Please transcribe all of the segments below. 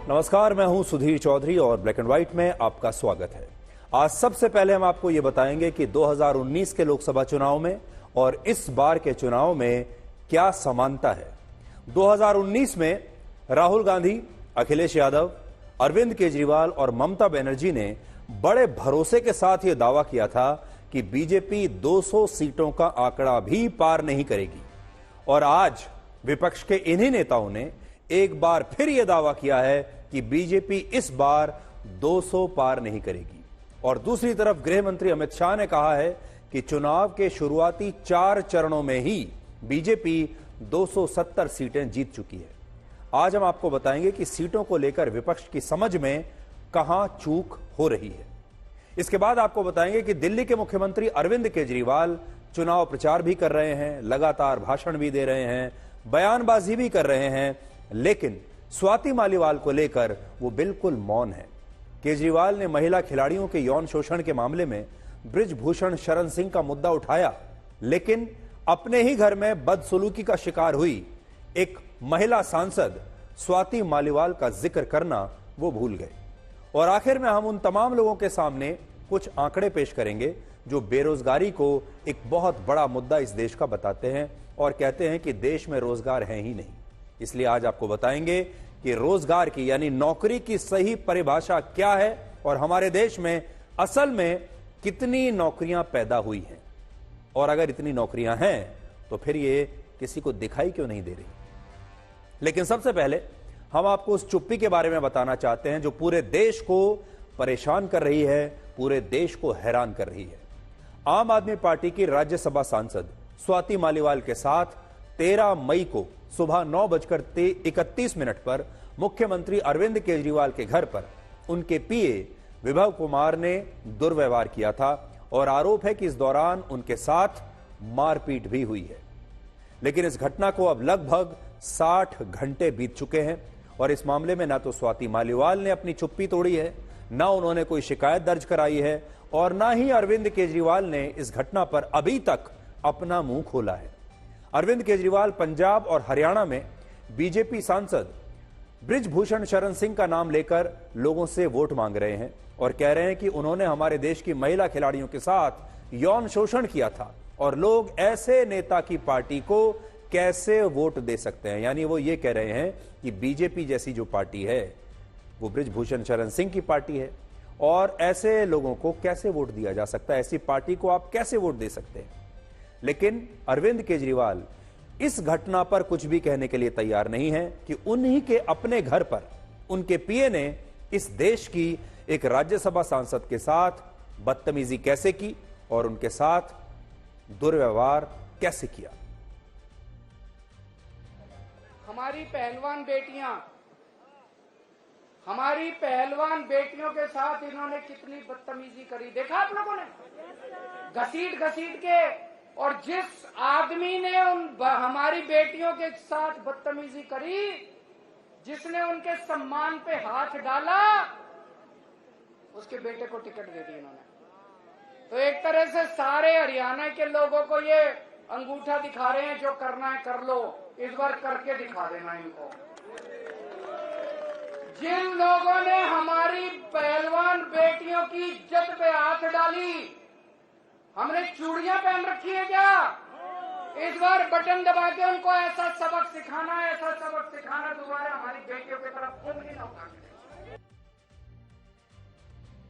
नमस्कार, मैं हूं सुधीर चौधरी और ब्लैक एंड व्हाइट में आपका स्वागत है। आज सबसे पहले हम आपको यह बताएंगे कि 2019 के लोकसभा चुनाव में और इस बार के चुनाव में क्या समानता है। 2019 में राहुल गांधी, अखिलेश यादव, अरविंद केजरीवाल और ममता बनर्जी ने बड़े भरोसे के साथ यह दावा किया था कि बीजेपी 200 सीटों का आंकड़ा भी पार नहीं करेगी। और आज विपक्ष के इन्हीं नेताओं ने एक बार फिर यह दावा किया है कि बीजेपी इस बार 200 पार नहीं करेगी। और दूसरी तरफ गृह मंत्री अमित शाह ने कहा है कि चुनाव के शुरुआती 4 चरणों में ही बीजेपी 270 सीटें जीत चुकी है। आज हम आपको बताएंगे कि सीटों को लेकर विपक्ष की समझ में कहां चूक हो रही है। इसके बाद आपको बताएंगे कि दिल्ली के मुख्यमंत्री अरविंद केजरीवाल चुनाव प्रचार भी कर रहे हैं, लगातार भाषण भी दे रहे हैं, बयानबाजी भी कर रहे हैं, लेकिन स्वाति मालीवाल को लेकर वो बिल्कुल मौन है। केजरीवाल ने महिला खिलाड़ियों के यौन शोषण के मामले में बृजभूषण शरण सिंह का मुद्दा उठाया, लेकिन अपने ही घर में बदसलूकी का शिकार हुई एक महिला सांसद स्वाति मालीवाल का जिक्र करना वो भूल गए। और आखिर में हम उन तमाम लोगों के सामने कुछ आंकड़े पेश करेंगे जो बेरोजगारी को एक बहुत बड़ा मुद्दा इस देश का बताते हैं और कहते हैं कि देश में रोजगार है ही नहीं। इसलिए आज आपको बताएंगे कि रोजगार की यानी नौकरी की सही परिभाषा क्या है और हमारे देश में असल में कितनी नौकरियां पैदा हुई हैं, और अगर इतनी नौकरियां हैं तो फिर ये किसी को दिखाई क्यों नहीं दे रही। लेकिन सबसे पहले हम आपको उस चुप्पी के बारे में बताना चाहते हैं जो पूरे देश को परेशान कर रही है, पूरे देश को हैरान कर रही है। आम आदमी पार्टी की राज्यसभा सांसद स्वाति मालीवाल के साथ 13 मई को सुबह 9:31 पर मुख्यमंत्री अरविंद केजरीवाल के घर पर उनके पीए विभव कुमार ने दुर्व्यवहार किया था और आरोप है कि इस दौरान उनके साथ मारपीट भी हुई है। लेकिन इस घटना को अब लगभग 60 घंटे बीत चुके हैं और इस मामले में ना तो स्वाति मालीवाल ने अपनी चुप्पी तोड़ी है, ना उन्होंने कोई शिकायत दर्ज कराई है और ना ही अरविंद केजरीवाल ने इस घटना पर अभी तक अपना मुंह खोला है। अरविंद केजरीवाल पंजाब और हरियाणा में बीजेपी सांसद बृजभूषण शरण सिंह का नाम लेकर लोगों से वोट मांग रहे हैं और कह रहे हैं कि उन्होंने हमारे देश की महिला खिलाड़ियों के साथ यौन शोषण किया था और लोग ऐसे नेता की पार्टी को कैसे वोट दे सकते हैं। यानी वो ये कह रहे हैं कि बीजेपी जैसी जो पार्टी है वो बृजभूषण शरण सिंह की पार्टी है और ऐसे लोगों को कैसे वोट दिया जा सकता है, ऐसी पार्टी को आप कैसे वोट दे सकते हैं। लेकिन अरविंद केजरीवाल इस घटना पर कुछ भी कहने के लिए तैयार नहीं है कि उन्हीं के अपने घर पर उनके पीए ने इस देश की एक राज्यसभा सांसद के साथ बदतमीजी कैसे की और उनके साथ दुर्व्यवहार कैसे किया। हमारी पहलवान बेटियों के साथ इन्होंने कितनी बदतमीजी करी, देखा आप लोगों ने, घसीट घसीट के। और जिस आदमी ने हमारी बेटियों के साथ बदतमीजी करी, जिसने उनके सम्मान पे हाथ डाला, उसके बेटे को टिकट दे दी इन्होंने। तो एक तरह से सारे हरियाणा के लोगों को ये अंगूठा दिखा रहे हैं, जो करना है कर लो, इस बार करके दिखा देना इनको। जिन लोगों ने हमारी पहलवान बेटियों की इज्जत पे हाथ डाली, हमने चूड़ियां पहन रखी है क्या? इस बार बटन दबा के उनको ऐसा सबक सिखाना दोबारा हमारी बेटियों की तरफ उंगली न उठा के।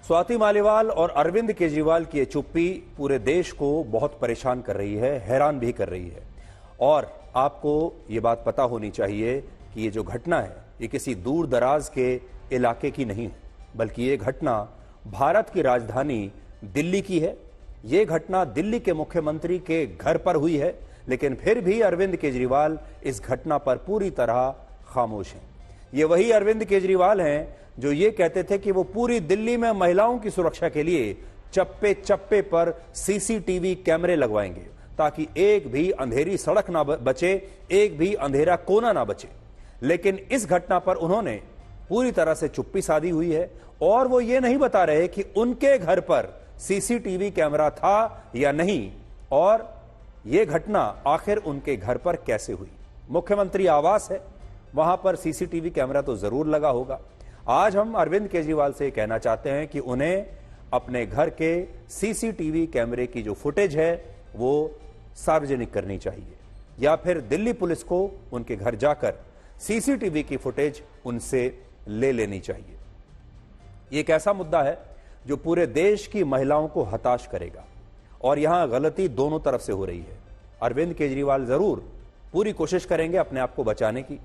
स्वाति मालीवाल और अरविंद केजरीवाल की ये चुप्पी पूरे देश को बहुत परेशान कर रही है, हैरान भी कर रही है। और आपको ये बात पता होनी चाहिए कि ये जो घटना है ये किसी दूर दराज के इलाके की नहीं है, बल्कि ये घटना भारत की राजधानी दिल्ली की है। ये घटना दिल्ली के मुख्यमंत्री के घर पर हुई है, लेकिन फिर भी अरविंद केजरीवाल इस घटना पर पूरी तरह खामोश हैं। ये वही अरविंद केजरीवाल हैं जो ये कहते थे कि वो पूरी दिल्ली में महिलाओं की सुरक्षा के लिए चप्पे चप्पे पर सीसीटीवी कैमरे लगवाएंगे ताकि एक भी अंधेरी सड़क ना बचे, एक भी अंधेरा कोना ना बचे। लेकिन इस घटना पर उन्होंने पूरी तरह से चुप्पी साधी हुई है और वो ये नहीं बता रहे कि उनके घर पर सीसीटीवी कैमरा था या नहीं और यह घटना आखिर उनके घर पर कैसे हुई। मुख्यमंत्री आवास है, वहां पर सीसीटीवी कैमरा तो जरूर लगा होगा। आज हम अरविंद केजरीवाल से कहना चाहते हैं कि उन्हें अपने घर के सीसीटीवी कैमरे की जो फुटेज है वो सार्वजनिक करनी चाहिए, या फिर दिल्ली पुलिस को उनके घर जाकर सीसीटीवी की फुटेज उनसे ले लेनी चाहिए। ये एक ऐसा मुद्दा है जो पूरे देश की महिलाओं को हताश करेगा, और यहां गलती दोनों तरफ से हो रही है। अरविंद केजरीवाल जरूर पूरी कोशिश करेंगे अपने आप को बचाने की।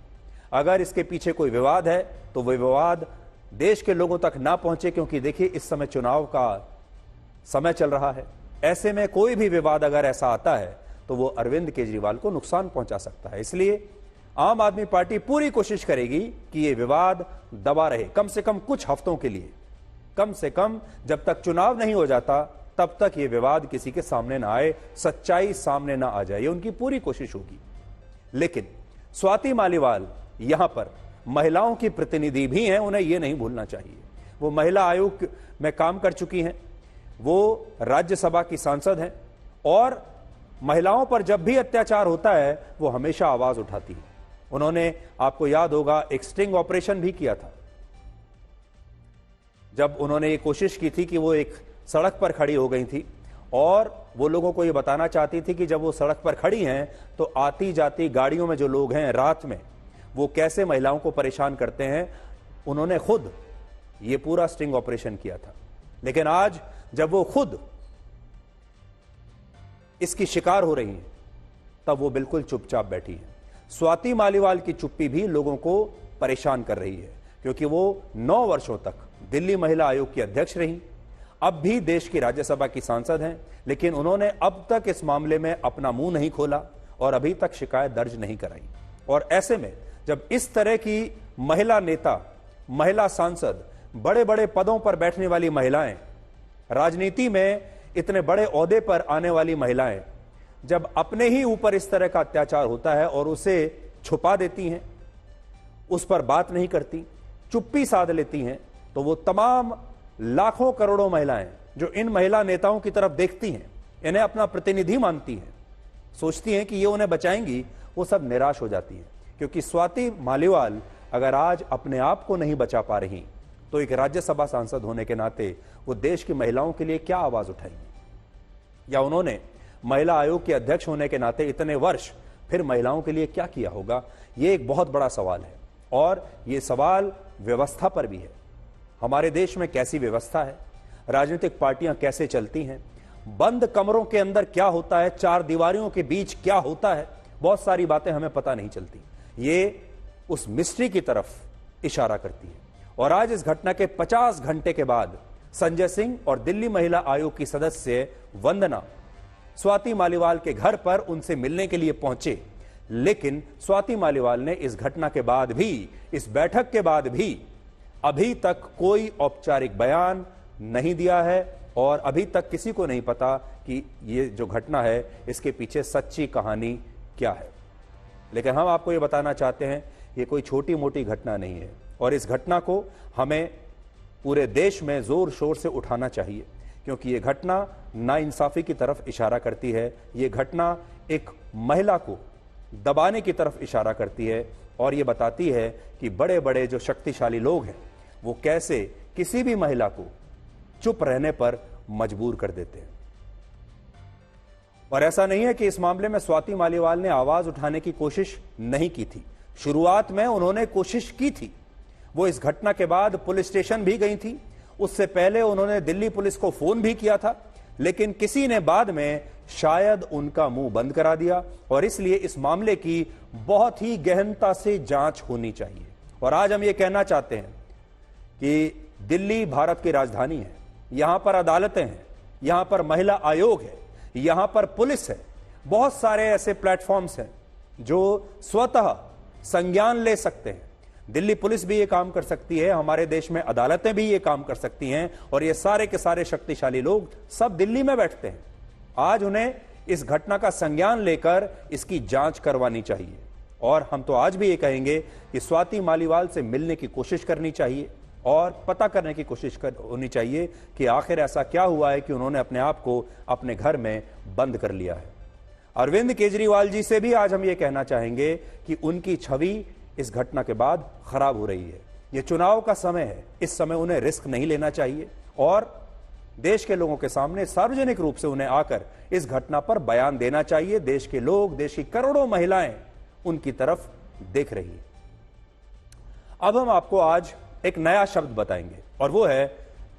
अगर इसके पीछे कोई विवाद है तो वह विवाद देश के लोगों तक ना पहुंचे, क्योंकि देखिए इस समय चुनाव का समय चल रहा है। ऐसे में कोई भी विवाद अगर ऐसा आता है तो वो अरविंद केजरीवाल को नुकसान पहुंचा सकता है। इसलिए आम आदमी पार्टी पूरी कोशिश करेगी कि ये विवाद दबा रहे, कम से कम कुछ हफ्तों के लिए, कम से कम जब तक चुनाव नहीं हो जाता तब तक ये विवाद किसी के सामने ना आए, सच्चाई सामने ना आ जाए। ये उनकी पूरी कोशिश होगी। लेकिन स्वाति मालीवाल यहां पर महिलाओं की प्रतिनिधि भी हैं, उन्हें यह नहीं भूलना चाहिए। वो महिला आयोग में काम कर चुकी हैं, वो राज्यसभा की सांसद हैं, और महिलाओं पर जब भी अत्याचार होता है वो हमेशा आवाज उठाती है। उन्होंने, आपको याद होगा, एक स्टिंग ऑपरेशन भी किया था, जब उन्होंने ये कोशिश की थी कि वो एक सड़क पर खड़ी हो गई थी और वो लोगों को ये बताना चाहती थी कि जब वो सड़क पर खड़ी हैं तो आती जाती गाड़ियों में जो लोग हैं रात में वो कैसे महिलाओं को परेशान करते हैं। उन्होंने खुद ये पूरा स्टिंग ऑपरेशन किया था। लेकिन आज जब वो खुद इसकी शिकार हो रही हैं तब वो बिल्कुल चुपचाप बैठी हैं। स्वाति मालीवाल की चुप्पी भी लोगों को परेशान कर रही है, क्योंकि वो 9 वर्षों तक दिल्ली महिला आयोग की अध्यक्ष रही, अब भी देश की राज्यसभा की सांसद हैं, लेकिन उन्होंने अब तक इस मामले में अपना मुंह नहीं खोला और अभी तक शिकायत दर्ज नहीं कराई। और ऐसे में जब इस तरह की महिला नेता, महिला सांसद, बड़े बड़े पदों पर बैठने वाली महिलाएं, राजनीति में इतने बड़े ओहदे पर आने वाली महिलाएं जब अपने ही ऊपर इस तरह का अत्याचार होता है और उसे छुपा देती हैं, उस पर बात नहीं करती, चुप्पी साध लेती हैं, तो वो तमाम लाखों करोड़ों महिलाएं जो इन महिला नेताओं की तरफ देखती हैं, इन्हें अपना प्रतिनिधि मानती हैं, सोचती हैं कि ये उन्हें बचाएंगी, वो सब निराश हो जाती हैं। क्योंकि स्वाति मालीवाल अगर आज अपने आप को नहीं बचा पा रही तो एक राज्यसभा सांसद होने के नाते वो देश की महिलाओं के लिए क्या आवाज उठाएंगी, या उन्होंने महिला आयोग के अध्यक्ष होने के नाते इतने वर्ष फिर महिलाओं के लिए क्या किया होगा। ये एक बहुत बड़ा सवाल है, और ये सवाल व्यवस्था पर भी है। हमारे देश में कैसी व्यवस्था है, राजनीतिक पार्टियां कैसे चलती हैं, बंद कमरों के अंदर क्या होता है, 4 दीवारों के बीच क्या होता है, बहुत सारी बातें हमें पता नहीं चलती। ये उस मिस्ट्री की तरफ इशारा करती है। और आज इस घटना के 50 घंटे के बाद संजय सिंह और दिल्ली महिला आयोग की सदस्य वंदना स्वाति मालीवाल के घर पर उनसे मिलने के लिए पहुंचे, लेकिन स्वाति मालीवाल ने इस घटना के बाद भी, इस बैठक के बाद भी अभी तक कोई औपचारिक बयान नहीं दिया है, और अभी तक किसी को नहीं पता कि ये जो घटना है इसके पीछे सच्ची कहानी क्या है। लेकिन हम आपको ये बताना चाहते हैं ये कोई छोटी मोटी घटना नहीं है, और इस घटना को हमें पूरे देश में जोर शोर से उठाना चाहिए, क्योंकि ये घटना नाइंसाफी की तरफ इशारा करती है। ये घटना एक महिला को दबाने की तरफ इशारा करती है, और ये बताती है कि बड़े बड़े जो शक्तिशाली लोग हैं वो कैसे किसी भी महिला को चुप रहने पर मजबूर कर देते हैं। और ऐसा नहीं है कि इस मामले में स्वाति मालीवाल ने आवाज उठाने की कोशिश नहीं की थी। शुरुआत में उन्होंने कोशिश की थी, वो इस घटना के बाद पुलिस स्टेशन भी गई थी, उससे पहले उन्होंने दिल्ली पुलिस को फोन भी किया था, लेकिन किसी ने बाद में शायद उनका मुंह बंद करा दिया, और इसलिए इस मामले की बहुत ही गहनता से जांच होनी चाहिए। और आज हम ये कहना चाहते हैं कि दिल्ली भारत की राजधानी है, यहां पर अदालतें हैं, यहां पर महिला आयोग है, यहां पर पुलिस है, बहुत सारे ऐसे प्लेटफॉर्म्स हैं जो स्वतः संज्ञान ले सकते हैं। दिल्ली पुलिस भी ये काम कर सकती है, हमारे देश में अदालतें भी ये काम कर सकती हैं, और ये सारे के सारे शक्तिशाली लोग सब दिल्ली में बैठते हैं। आज उन्हें इस घटना का संज्ञान लेकर इसकी जांच करवानी चाहिए। और हम तो आज भी ये कहेंगे कि स्वाति मालीवाल से मिलने की कोशिश करनी चाहिए और पता करने की कोशिश होनी चाहिए कि आखिर ऐसा क्या हुआ है कि उन्होंने अपने आप को अपने घर में बंद कर लिया है। अरविंद केजरीवाल जी से भी आज हम ये कहना चाहेंगे कि उनकी छवि इस घटना के बाद खराब हो रही है। ये चुनाव का समय है, इस समय उन्हें रिस्क नहीं लेना चाहिए और देश के लोगों के सामने सार्वजनिक रूप से उन्हें आकर इस घटना पर बयान देना चाहिए। देश के लोग, देश की करोड़ों महिलाएं उनकी तरफ देख रही है। अब हम आपको आज एक नया शब्द बताएंगे और वो है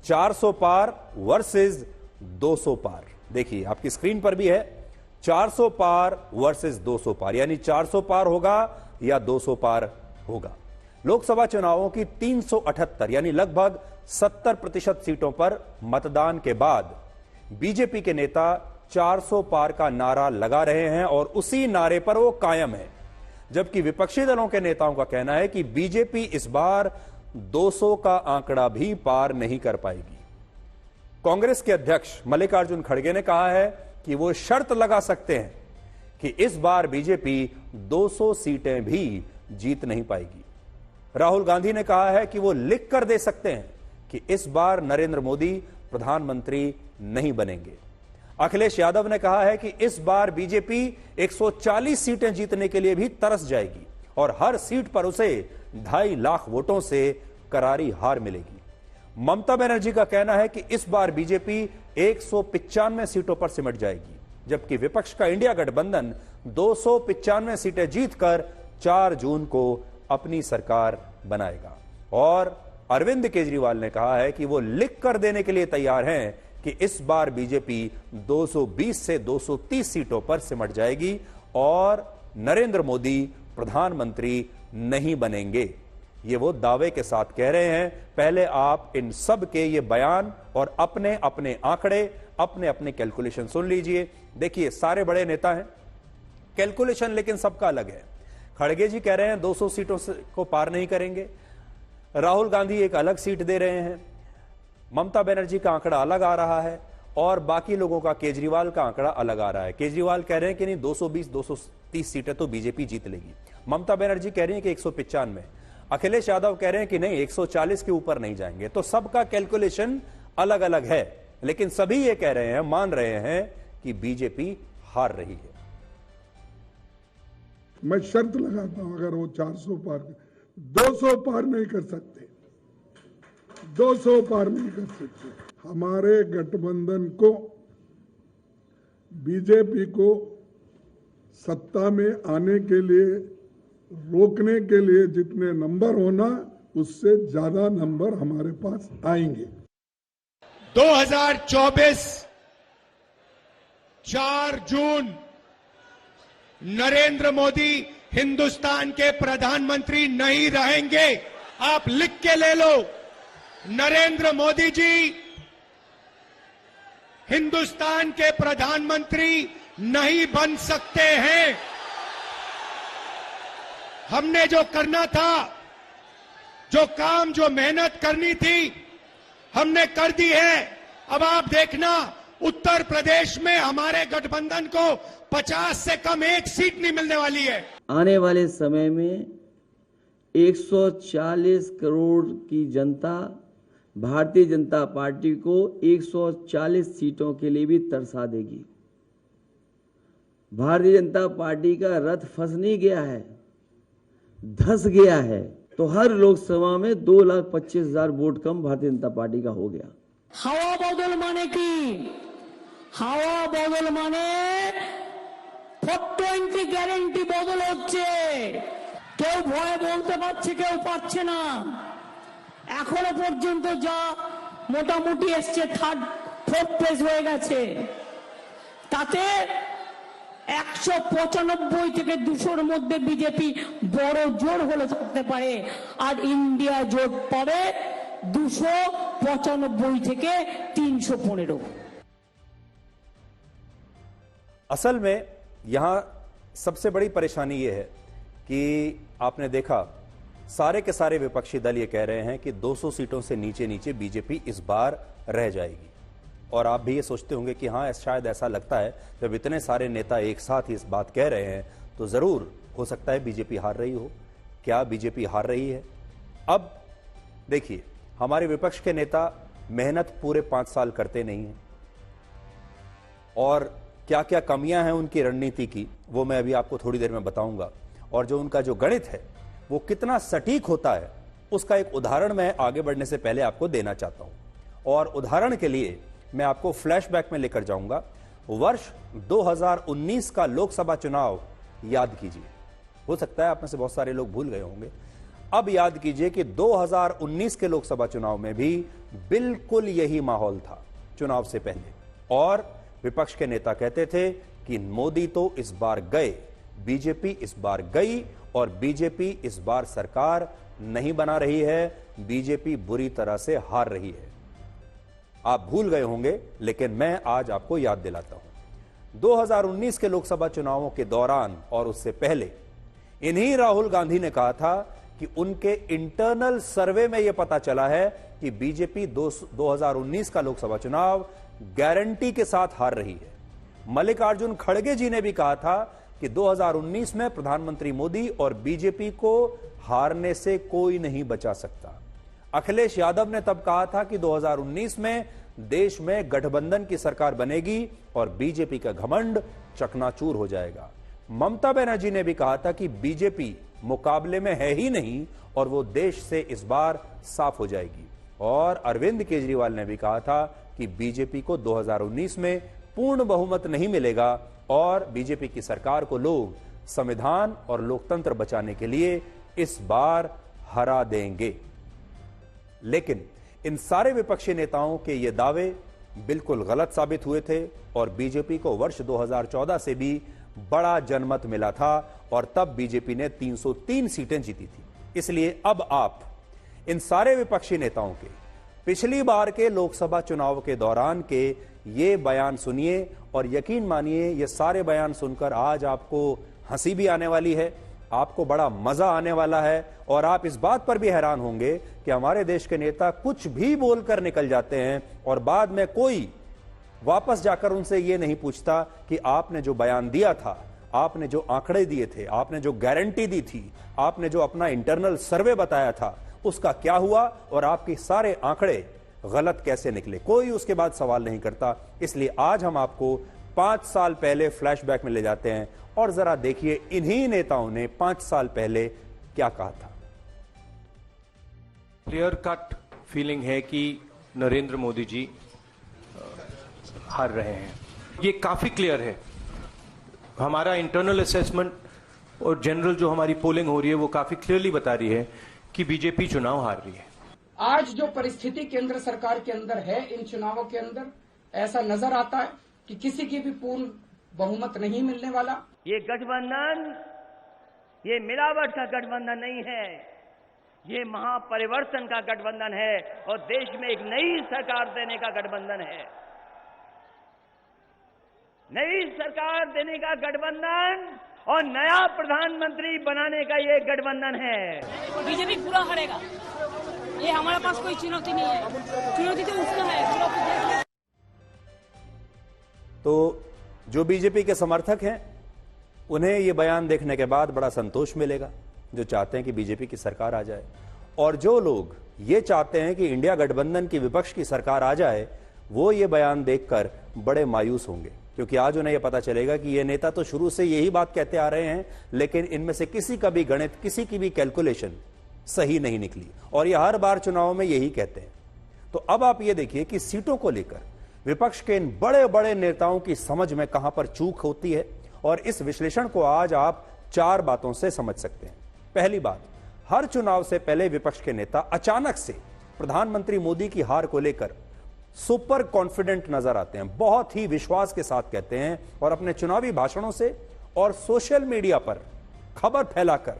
400 पार वर्सेस 200 पार। देखिए आपकी स्क्रीन पर भी है 400 पार वर्सेस 200 पार, यानी 400 पार होगा या 200 पार होगा। लोकसभा चुनावों की 378 यानी लगभग 70% सीटों पर मतदान के बाद बीजेपी के नेता 400 पार का नारा लगा रहे हैं और उसी नारे पर वो कायम है, जबकि विपक्षी दलों के नेताओं का कहना है कि बीजेपी इस बार 200 का आंकड़ा भी पार नहीं कर पाएगी। कांग्रेस के अध्यक्ष मल्लिकार्जुन खड़गे ने कहा है कि वो शर्त लगा सकते हैं कि इस बार बीजेपी 200 सीटें भी जीत नहीं पाएगी। राहुल गांधी ने कहा है कि वो लिख कर दे सकते हैं कि इस बार नरेंद्र मोदी प्रधानमंत्री नहीं बनेंगे। अखिलेश यादव ने कहा है कि इस बार बीजेपी 140 सीटें जीतने के लिए भी तरस जाएगी और हर सीट पर उसे 2.5 लाख वोटों से करारी हार मिलेगी। ममता बनर्जी का कहना है कि इस बार बीजेपी 195 सीटों पर सिमट जाएगी, जबकि विपक्ष का इंडिया गठबंधन 295 सीटें जीतकर 4 जून को अपनी सरकार बनाएगा। और अरविंद केजरीवाल ने कहा है कि वो लिख कर देने के लिए तैयार हैं कि इस बार बीजेपी 220 से 230 सीटों पर सिमट जाएगी और नरेंद्र मोदी प्रधानमंत्री नहीं बनेंगे। ये वो दावे के साथ कह रहे हैं। पहले आप इन सब के ये बयान और अपने अपने आंकड़े, अपने अपने कैलकुलेशन सुन लीजिए। देखिए सारे बड़े नेता हैं, कैलकुलेशन लेकिन सबका अलग है। खड़गे जी कह रहे हैं 200 सीटों को पार नहीं करेंगे, राहुल गांधी एक अलग सीट दे रहे हैं, ममता बनर्जी का आंकड़ा अलग आ रहा है और बाकी लोगों का, केजरीवाल का आंकड़ा अलग आ रहा है। केजरीवाल कह रहे हैं कि नहीं 220-230 सीटें तो बीजेपी जीत लेगी, ममता बनर्जी कह रही है कि 195, अखिलेश यादव कह रहे हैं कि नहीं 140 के ऊपर नहीं जाएंगे। तो सबका कैलकुलेशन अलग अलग है, लेकिन सभी ये कह रहे हैं, मान रहे हैं कि बीजेपी हार रही है। मैं शर्त लगाता हूं अगर वो 400 पार 200 पार नहीं कर सकते, 200 पार नहीं कर सकते, हमारे गठबंधन को, बीजेपी को सत्ता में आने के लिए, रोकने के लिए जितने नंबर होना उससे ज्यादा नंबर हमारे पास आएंगे। 2024 4 जून नरेंद्र मोदी हिंदुस्तान के प्रधानमंत्री नहीं रहेंगे। आप लिख के ले लो, नरेंद्र मोदी जी हिंदुस्तान के प्रधानमंत्री नहीं बन सकते हैं। हमने जो करना था, जो काम, जो मेहनत करनी थी, हमने कर दी है। अब आप देखना उत्तर प्रदेश में हमारे गठबंधन को 50 से कम एक सीट नहीं मिलने वाली है। आने वाले समय में 140 करोड़ की जनता भारतीय जनता पार्टी को 140 सीटों के लिए भी तरसा देगी। भारतीय जनता पार्टी का रथ फंस नहीं गया है, धंस गया है। तो हर लोकसभा में 2,25,000 वोट कम भारतीय जनता पार्टी का हो गया। হাওয়া বদল মানে কি? হাওয়া বদল মানে 420 গ্যারান্টি বদল হচ্ছে। কেউ ভয় বলতে পারছে, কেউ পারছে না। এখনো পর্যন্ত যা মোটামুটি এসছে 4th পেজ হয়ে গেছে, তাতে 195 থেকে 200-র মধ্যে বিজেপি বড় জোর হলে থাকতে পারে, আর ইন্ডিয়া জোট পাবে 295 থেকে 315। असल में यहां सबसे बड़ी परेशानी यह है कि आपने देखा सारे के सारे विपक्षी दल ये कह रहे हैं कि 200 सीटों से नीचे नीचे बीजेपी इस बार रह जाएगी। और आप भी ये सोचते होंगे कि हाँ, शायद ऐसा लगता है जब इतने सारे नेता एक साथ इस बात कह रहे हैं तो जरूर हो सकता है बीजेपी हार रही हो। क्या बीजेपी हार रही है? अब देखिए, हमारे विपक्ष के नेता मेहनत पूरे 5 साल करते नहीं हैं और क्या क्या कमियां हैं उनकी रणनीति की, वो मैं अभी आपको थोड़ी देर में बताऊंगा। और जो उनका जो गणित है वो कितना सटीक होता है, उसका एक उदाहरण मैं आगे बढ़ने से पहले आपको देना चाहता हूं। और उदाहरण के लिए मैं आपको फ्लैशबैक में लेकर जाऊंगा। वर्ष 2019 का लोकसभा चुनाव याद कीजिए। हो सकता है आप में से बहुत सारे लोग भूल गए होंगे। अब याद कीजिए कि 2019 के लोकसभा चुनाव में भी बिल्कुल यही माहौल था चुनाव से पहले, और विपक्ष के नेता कहते थे कि मोदी तो इस बार गए, बीजेपी इस बार गई, और बीजेपी इस बार सरकार नहीं बना रही है, बीजेपी बुरी तरह से हार रही है। आप भूल गए होंगे, लेकिन मैं आज आपको याद दिलाता हूं। 2019 के लोकसभा चुनावों के दौरान और उससे पहले इन्हीं राहुल गांधी ने कहा था कि उनके इंटरनल सर्वे में यह पता चला है कि बीजेपी 2019 का लोकसभा चुनाव गारंटी के साथ हार रही है। मल्लिकार्जुन खड़गे जी ने भी कहा था कि 2019 में प्रधानमंत्री मोदी और बीजेपी को हारने से कोई नहीं बचा सकता। अखिलेश यादव ने तब कहा था कि 2019 में देश में गठबंधन की सरकार बनेगी और बीजेपी का घमंड चकनाचूर हो जाएगा। ममता बनर्जी ने भी कहा था कि बीजेपी मुकाबले में है ही नहीं और वो देश से इस बार साफ हो जाएगी। और अरविंद केजरीवाल ने भी कहा था कि बीजेपी को 2019 में पूर्ण बहुमत नहीं मिलेगा और बीजेपी की सरकार को लोग संविधान और लोकतंत्र बचाने के लिए इस बार हरा देंगे। लेकिन इन सारे विपक्षी नेताओं के ये दावे बिल्कुल गलत साबित हुए थे और बीजेपी को वर्ष 2014 से भी बड़ा जनमत मिला था और तब बीजेपी ने 303 सीटें जीती थी। इसलिए अब आप इन सारे विपक्षी नेताओं के पिछली बार के लोकसभा चुनाव के दौरान के ये बयान सुनिए और यकीन मानिए ये सारे बयान सुनकर आज आपको हंसी भी आने वाली है, आपको बड़ा मजा आने वाला है और आप इस बात पर भी हैरान होंगे कि हमारे देश के नेता कुछ भी बोलकर निकल जाते हैं और बाद में कोई वापस जाकर उनसे यह नहीं पूछता कि आपने जो बयान दिया था, आपने जो आंकड़े दिए थे, आपने जो गारंटी दी थी, आपने जो अपना इंटरनल सर्वे बताया था, उसका क्या हुआ और आपके सारे आंकड़े गलत कैसे निकले। कोई उसके बाद सवाल नहीं करता। इसलिए आज हम आपको 5 साल पहले फ्लैशबैक में ले जाते हैं और जरा देखिए इन्हीं नेताओं ने 5 साल पहले क्या कहा था। क्लियर कट फीलिंग है कि नरेंद्र मोदी जी हार रहे हैं, ये काफी क्लियर है। हमारा इंटरनल असेसमेंट और जनरल जो हमारी पोलिंग हो रही है वो काफी क्लियरली बता रही है कि बीजेपी चुनाव हार रही है। आज जो परिस्थिति केंद्र सरकार के अंदर है, इन चुनावों के अंदर ऐसा नजर आता है कि किसी की भी पूर्ण बहुमत नहीं मिलने वाला। ये गठबंधन ये मिलावट का गठबंधन नहीं है, ये महापरिवर्तन का गठबंधन है और देश में एक नई सरकार देने का गठबंधन है। नई सरकार देने का गठबंधन और नया प्रधानमंत्री बनाने का ये गठबंधन है। बीजेपी पूरा हारेगा, ये हमारे पास कोई चुनौती नहीं है, चुनौती तो उसका है। तो जो बीजेपी के समर्थक हैं उन्हें यह बयान देखने के बाद बड़ा संतोष मिलेगा, जो चाहते हैं कि बीजेपी की सरकार आ जाए, और जो लोग ये चाहते हैं कि इंडिया गठबंधन की विपक्ष की सरकार आ जाए वो ये बयान देखकर बड़े मायूस होंगे, क्योंकि आज उन्हें यह पता चलेगा कि ये नेता तो शुरू से यही बात कहते आ रहे हैं लेकिन इनमें से किसी का भी गणित, किसी की भी कैलकुलेशन सही नहीं निकली और ये हर बार चुनाव में यही कहते हैं। तो अब आप ये देखिए कि सीटों को लेकर विपक्ष के इन बड़े बड़े नेताओं की समझ में कहां पर चूक होती है और इस विश्लेषण को आज आप 4 बातों से समझ सकते हैं। पहली बात, हर चुनाव से पहले विपक्ष के नेता अचानक से प्रधानमंत्री मोदी की हार को लेकर सुपर कॉन्फिडेंट नजर आते हैं, बहुत ही विश्वास के साथ कहते हैं और अपने चुनावी भाषणों से और सोशल मीडिया पर खबर फैलाकर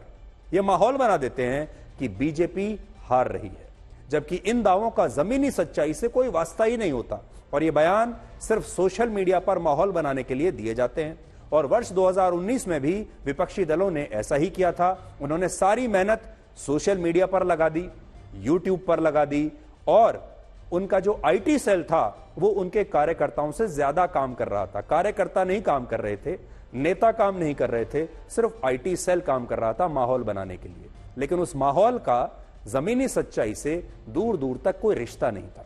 यह माहौल बना देते हैं कि बीजेपी हार रही है, जबकि इन दावों का जमीनी सच्चाई से कोई वास्ता ही नहीं होता और ये बयान सिर्फ सोशल मीडिया पर माहौल बनाने के लिए दिए जाते हैं। और वर्ष 2019 में भी विपक्षी दलों ने ऐसा ही किया था। उन्होंने सारी मेहनत सोशल मीडिया पर लगा दी, यूट्यूब पर लगा दी और उनका जो आईटी सेल था वो उनके कार्यकर्ताओं से ज्यादा काम कर रहा था। कार्यकर्ता नहीं काम कर रहे थे, नेता काम नहीं कर रहे थे, सिर्फ आईटी सेल काम कर रहा था माहौल बनाने के लिए, लेकिन उस माहौल का जमीनी सच्चाई से दूर दूर तक कोई रिश्ता नहीं था।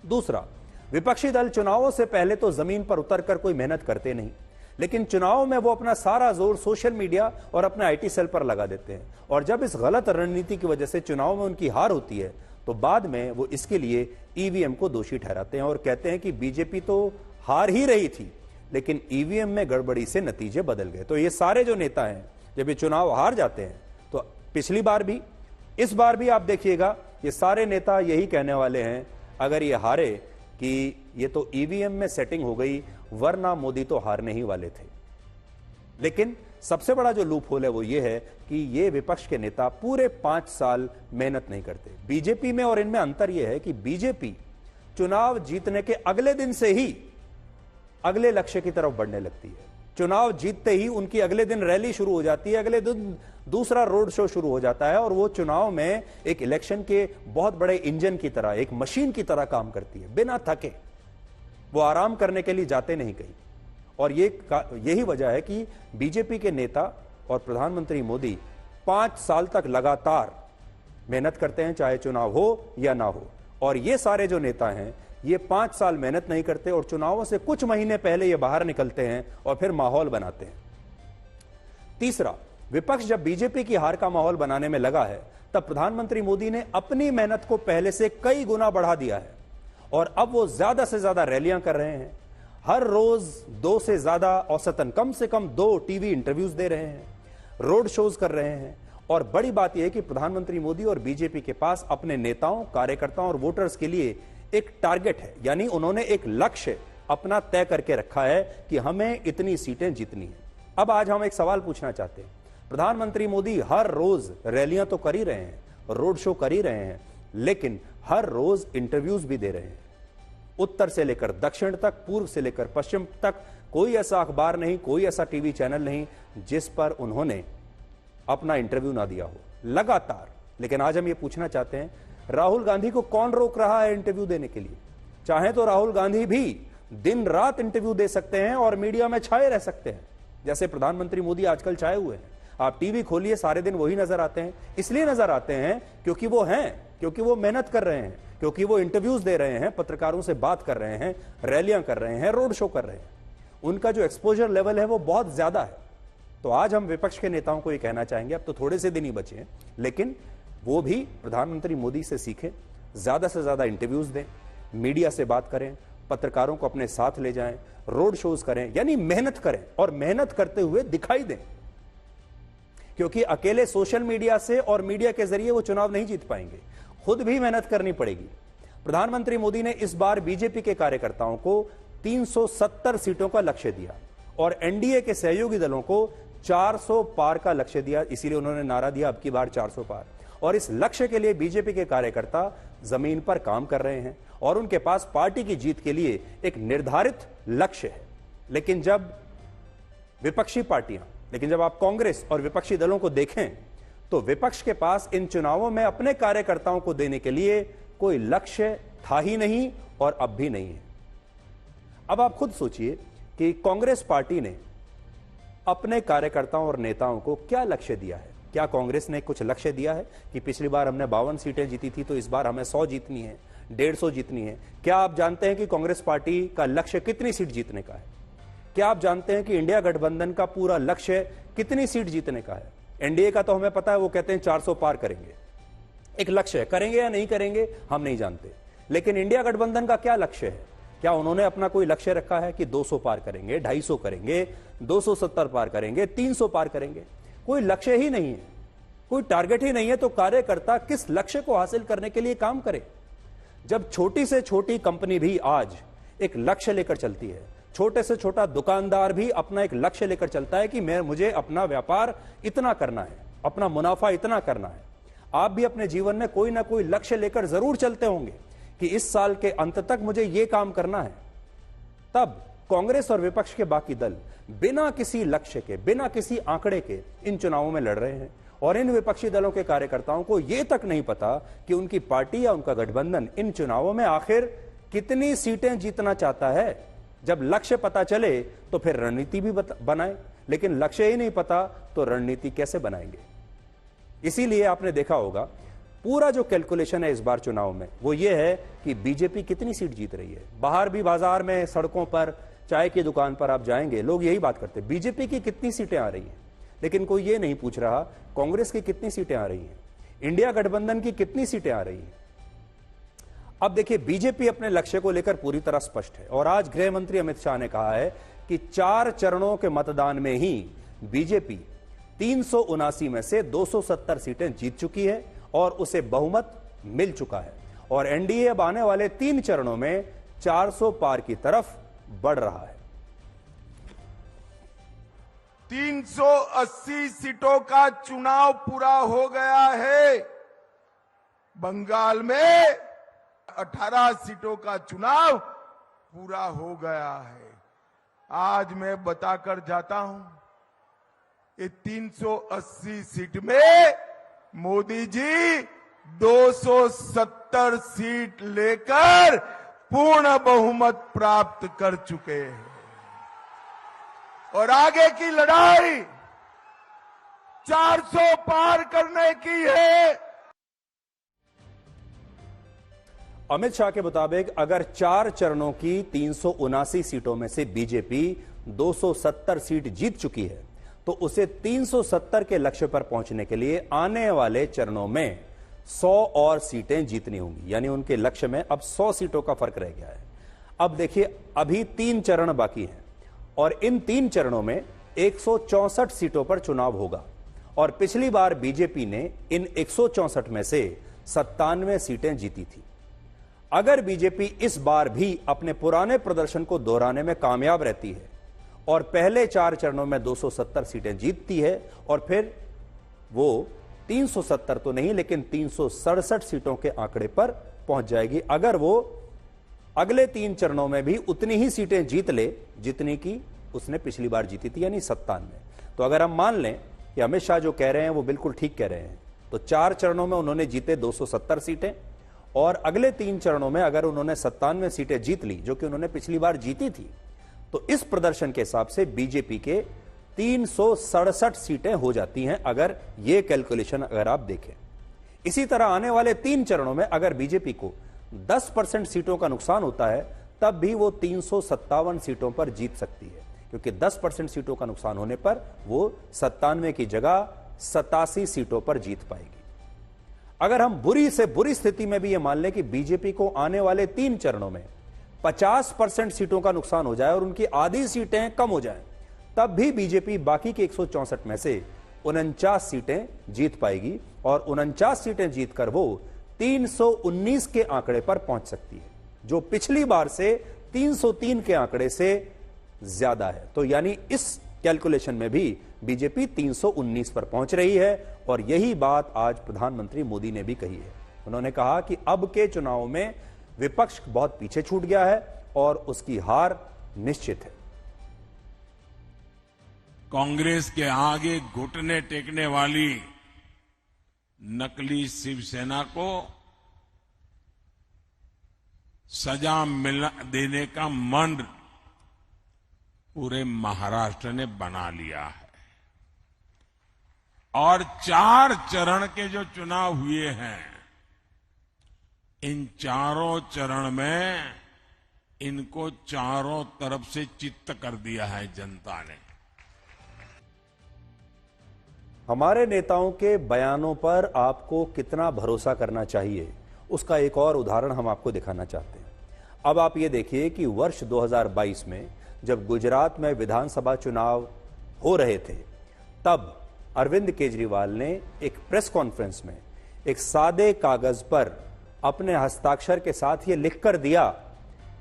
दूसरा, विपक्षी दल चुनावों से पहले तो जमीन पर उतरकर कोई मेहनत करते नहीं, लेकिन चुनाव में वो अपना सारा जोर सोशल मीडिया और अपने आईटी सेल पर लगा देते हैं। और जब इस गलत रणनीति की वजह से चुनाव में उनकी हार होती है तो बाद में वो इसके लिए ईवीएम को दोषी ठहराते हैं और कहते हैं कि बीजेपी तो हार ही रही थी, लेकिन ईवीएम में गड़बड़ी से नतीजे बदल गए। तो ये सारे जो नेता हैं जब ये चुनाव हार जाते हैं, तो पिछली बार भी, इस बार भी आप देखिएगा ये सारे नेता यही कहने वाले हैं अगर ये हारे कि ये तो ईवीएम में सेटिंग हो गई, वरना मोदी तो हारने ही वाले थे। लेकिन सबसे बड़ा जो लूप होल है वो ये है कि ये विपक्ष के नेता पूरे 5 साल मेहनत नहीं करते। बीजेपी में और इनमें अंतर यह है कि बीजेपी चुनाव जीतने के अगले दिन से ही अगले लक्ष्य की तरफ बढ़ने लगती है। चुनाव जीतते ही उनकी अगले दिन रैली शुरू हो जाती है, अगले दिन दूसरा रोड शो शुरू हो जाता है और वो चुनाव में एक इलेक्शन के बहुत बड़े इंजन की तरह, एक मशीन की तरह काम करती है बिना थके। वो आराम करने के लिए जाते नहीं कहीं। और यही वजह है कि बीजेपी के नेता और प्रधानमंत्री मोदी 5 साल तक लगातार मेहनत करते हैं, चाहे चुनाव हो या ना हो। और ये सारे जो नेता हैं ये 5 साल मेहनत नहीं करते और चुनावों से कुछ महीने पहले ये बाहर निकलते हैं और फिर माहौल बनाते हैं। तीसरा, विपक्ष जब बीजेपी की हार का माहौल बनाने में लगा है तब प्रधानमंत्री मोदी ने अपनी मेहनत को पहले से कई गुना बढ़ा दिया है और अब वो ज्यादा से ज्यादा रैलियां कर रहे हैं। हर रोज 2 से ज्यादा, औसतन कम से कम 2 टीवी इंटरव्यूज दे रहे हैं, रोड शोज कर रहे हैं। और बड़ी बात यह है कि प्रधानमंत्री मोदी और बीजेपी के पास अपने नेताओं, कार्यकर्ताओं और वोटर्स के लिए एक टारगेट है, यानी उन्होंने एक लक्ष्य अपना तय करके रखा है कि हमें इतनी सीटें जीतनी है। अब आज हम एक सवाल पूछना चाहते हैं। प्रधानमंत्री मोदी हर रोज रैलियां तो कर ही रहे हैं, रोड शो कर ही रहे हैं, लेकिन हर रोज इंटरव्यूज भी दे रहे हैं। उत्तर से लेकर दक्षिण तक, पूर्व से लेकर पश्चिम तक कोई ऐसा अखबार नहीं, कोई ऐसा टीवी चैनल नहीं जिस पर उन्होंने अपना इंटरव्यू ना दिया हो, लगातार। लेकिन आज हम ये पूछना चाहते हैं, राहुल गांधी को कौन रोक रहा है इंटरव्यू देने के लिए? चाहे तो राहुल गांधी भी दिन रात इंटरव्यू दे सकते हैं और मीडिया में छाए रह सकते हैं, जैसे प्रधानमंत्री मोदी आजकल छाए हुए हैं। आप टीवी खोलिए, सारे दिन वही नजर आते हैं। इसलिए नजर आते हैं क्योंकि वो हैं, क्योंकि वो मेहनत कर रहे हैं, क्योंकि वो इंटरव्यूज दे रहे हैं, पत्रकारों से बात कर रहे हैं, रैलियां कर रहे हैं, रोड शो कर रहे हैं। उनका जो एक्सपोजर लेवल है वो बहुत ज्यादा है। तो आज हम विपक्ष के नेताओं को ये कहना चाहेंगे, अब तो थोड़े से दिन ही बचे हैं, लेकिन वो भी प्रधानमंत्री मोदी से सीखें, ज्यादा से ज्यादा इंटरव्यूज दें, मीडिया से बात करें, पत्रकारों को अपने साथ ले जाएं, रोड शोज करें, यानी मेहनत करें और मेहनत करते हुए दिखाई दें। क्योंकि अकेले सोशल मीडिया से और मीडिया के जरिए वो चुनाव नहीं जीत पाएंगे, खुद भी मेहनत करनी पड़ेगी। प्रधानमंत्री मोदी ने इस बार बीजेपी के कार्यकर्ताओं को 370 सीटों का लक्ष्य दिया और एनडीए के सहयोगी दलों को 400 पार का लक्ष्य दिया। इसीलिए उन्होंने नारा दिया अब की बार 400 पार। और इस लक्ष्य के लिए बीजेपी के कार्यकर्ता जमीन पर काम कर रहे हैं और उनके पास पार्टी की जीत के लिए एक निर्धारित लक्ष्य है। लेकिन जब आप कांग्रेस और विपक्षी दलों को देखें तो विपक्ष के पास इन चुनावों में अपने कार्यकर्ताओं को देने के लिए कोई लक्ष्य था ही नहीं और अब भी नहीं है। अब आप खुद सोचिए कि कांग्रेस पार्टी ने अपने कार्यकर्ताओं और नेताओं को क्या लक्ष्य दिया है? क्या कांग्रेस ने कुछ लक्ष्य दिया है कि पिछली बार हमने 52 सीटें जीती थी तो इस बार हमें 100 जीतनी है, 150 जीतनी है? क्या आप जानते हैं कि कांग्रेस पार्टी का लक्ष्य कितनी सीट जीतने का है? क्या आप जानते हैं कि इंडिया गठबंधन का पूरा लक्ष्य कितनी सीट जीतने का है? एनडीए का तो हमें पता है, वो कहते हैं 400 पार करेंगे, एक लक्ष्य है। करेंगे या नहीं करेंगे हम नहीं जानते, लेकिन इंडिया गठबंधन का क्या लक्ष्य है? क्या उन्होंने अपना कोई लक्ष्य रखा है कि 200 पार करेंगे, 250 करेंगे, 270 पार करेंगे, 300 पार करेंगे? कोई लक्ष्य ही नहीं है, कोई टारगेट ही नहीं है। तो कार्यकर्ता किस लक्ष्य को हासिल करने के लिए काम करे? जब छोटी से छोटी कंपनी भी आज एक लक्ष्य लेकर चलती है, छोटे से छोटा दुकानदार भी अपना एक लक्ष्य लेकर चलता है कि मुझे अपना व्यापार इतना करना है, अपना मुनाफा इतना करना है। आप भी अपने जीवन में कोई ना कोई लक्ष्य लेकर जरूर चलते होंगे कि इस साल के अंत तक मुझे यह काम करना है। तब कांग्रेस और विपक्ष के बाकी दल बिना किसी लक्ष्य के, बिना किसी आंकड़े के इन चुनावों में लड़ रहे हैं और इन विपक्षी दलों के कार्यकर्ताओं को यह तक नहीं पता कि उनकी पार्टी या उनका गठबंधन इन चुनावों में आखिर कितनी सीटें जीतना चाहता है। जब लक्ष्य पता चले तो फिर रणनीति भी बनाए, लेकिन लक्ष्य ही नहीं पता तो रणनीति कैसे बनाएंगे? इसीलिए आपने देखा होगा पूरा जो कैलकुलेशन है इस बार चुनाव में वो ये है कि बीजेपी कितनी सीट जीत रही है। बाहर भी बाजार में, सड़कों पर चाय की दुकान पर आप जाएंगे, लोग यही बात करते हैं, बीजेपी की कितनी सीटें आ रही हैं, लेकिन कोई ये नहीं पूछ रहा कांग्रेस की कितनी सीटें आ रही हैं, इंडिया गठबंधन की कितनी सीटें आ रही हैं। अब देखिए, बीजेपी अपने लक्ष्य को लेकर पूरी तरह स्पष्ट है और आज गृह मंत्री अमित शाह ने कहा है कि 4 चरणों के मतदान में ही बीजेपी 379 में से 270 सीटें जीत चुकी है और उसे बहुमत मिल चुका है और एनडीए अब आने वाले 3 चरणों में 400 पार की तरफ बढ़ रहा है। 380 सीटों का चुनाव पूरा हो गया है। बंगाल में 18 सीटों का चुनाव पूरा हो गया है। आज मैं बताकर जाता हूं, ये 380 सीट में मोदी जी 270 सीट लेकर पूर्ण बहुमत प्राप्त कर चुके हैं और आगे की लड़ाई 400 पार करने की है। अमित शाह के मुताबिक अगर 4 चरणों की 379 सीटों में से बीजेपी 270 सीट जीत चुकी है तो उसे 370 के लक्ष्य पर पहुंचने के लिए आने वाले चरणों में 100 और सीटें जीतनी होंगी, यानी उनके लक्ष्य में अब 100 सीटों का फर्क रह गया है। अब देखिए, अभी 3 चरण बाकी हैं और इन 3 चरणों में 164 सीटों पर चुनाव होगा और पिछली बार बीजेपी ने इन 164 में से 97 सीटें जीती थी। अगर बीजेपी इस बार भी अपने पुराने प्रदर्शन को दोहराने में कामयाब रहती है और पहले 4 चरणों में 270 सीटें जीतती है और फिर वो 370 तो नहीं लेकिन 367 सीटों के आंकड़े पर पहुंच जाएगी, अगर वो अगले 3 चरणों में भी उतनी ही सीटें जीत ले जितनी की उसने पिछली बार जीती थी, यानी 97। तो अगर हम मान लें कि अमित शाह जो कह रहे हैं वो बिल्कुल ठीक कह रहे हैं, तो 4 चरणों में उन्होंने जीते 270 सीटें और अगले 3 चरणों में अगर उन्होंने 97 सीटें जीत ली जो कि उन्होंने पिछली बार जीती थी, तो इस प्रदर्शन के हिसाब से बीजेपी के 367 सीटें हो जाती हैं, अगर यह कैलकुलेशन अगर आप देखें। इसी तरह आने वाले 3 चरणों में अगर बीजेपी को 10% सीटों का नुकसान होता है तब भी वो 357 सीटों पर जीत सकती है, क्योंकि 10% सीटों का नुकसान होने पर वो 97 की जगह 87 सीटों पर जीत पाएगी। अगर हम बुरी से बुरी स्थिति में भी यह मान लें कि बीजेपी को आने वाले 3 चरणों में 50% सीटों का नुकसान हो जाए और उनकी आधी सीटें कम हो जाएं, तब भी बीजेपी बाकी के 164 में से 49 सीटें जीत पाएगी और 49 सीटें जीतकर वो 319 के आंकड़े पर पहुंच सकती है, जो पिछली बार से 303 के आंकड़े से ज्यादा है। तो यानी इस कैलकुलेशन में भी बीजेपी 319 पर पहुंच रही है और यही बात आज प्रधानमंत्री मोदी ने भी कही है। उन्होंने कहा कि अब के चुनाव में विपक्ष बहुत पीछे छूट गया है और उसकी हार निश्चित है। कांग्रेस के आगे घुटने टेकने वाली नकली शिवसेना को सजा देने का मन पूरे महाराष्ट्र ने बना लिया है और 4 चरण के जो चुनाव हुए हैं, इन चारों चरण में इनको चारों तरफ से चित्त कर दिया है जनता ने। हमारे नेताओं के बयानों पर आपको कितना भरोसा करना चाहिए, उसका एक और उदाहरण हम आपको दिखाना चाहते हैं। अब आप ये देखिए कि वर्ष 2022 में जब गुजरात में विधानसभा चुनाव हो रहे थे, तब अरविंद केजरीवाल ने एक प्रेस कॉन्फ्रेंस में एक सादे कागज पर अपने हस्ताक्षर के साथ ये लिखकर दिया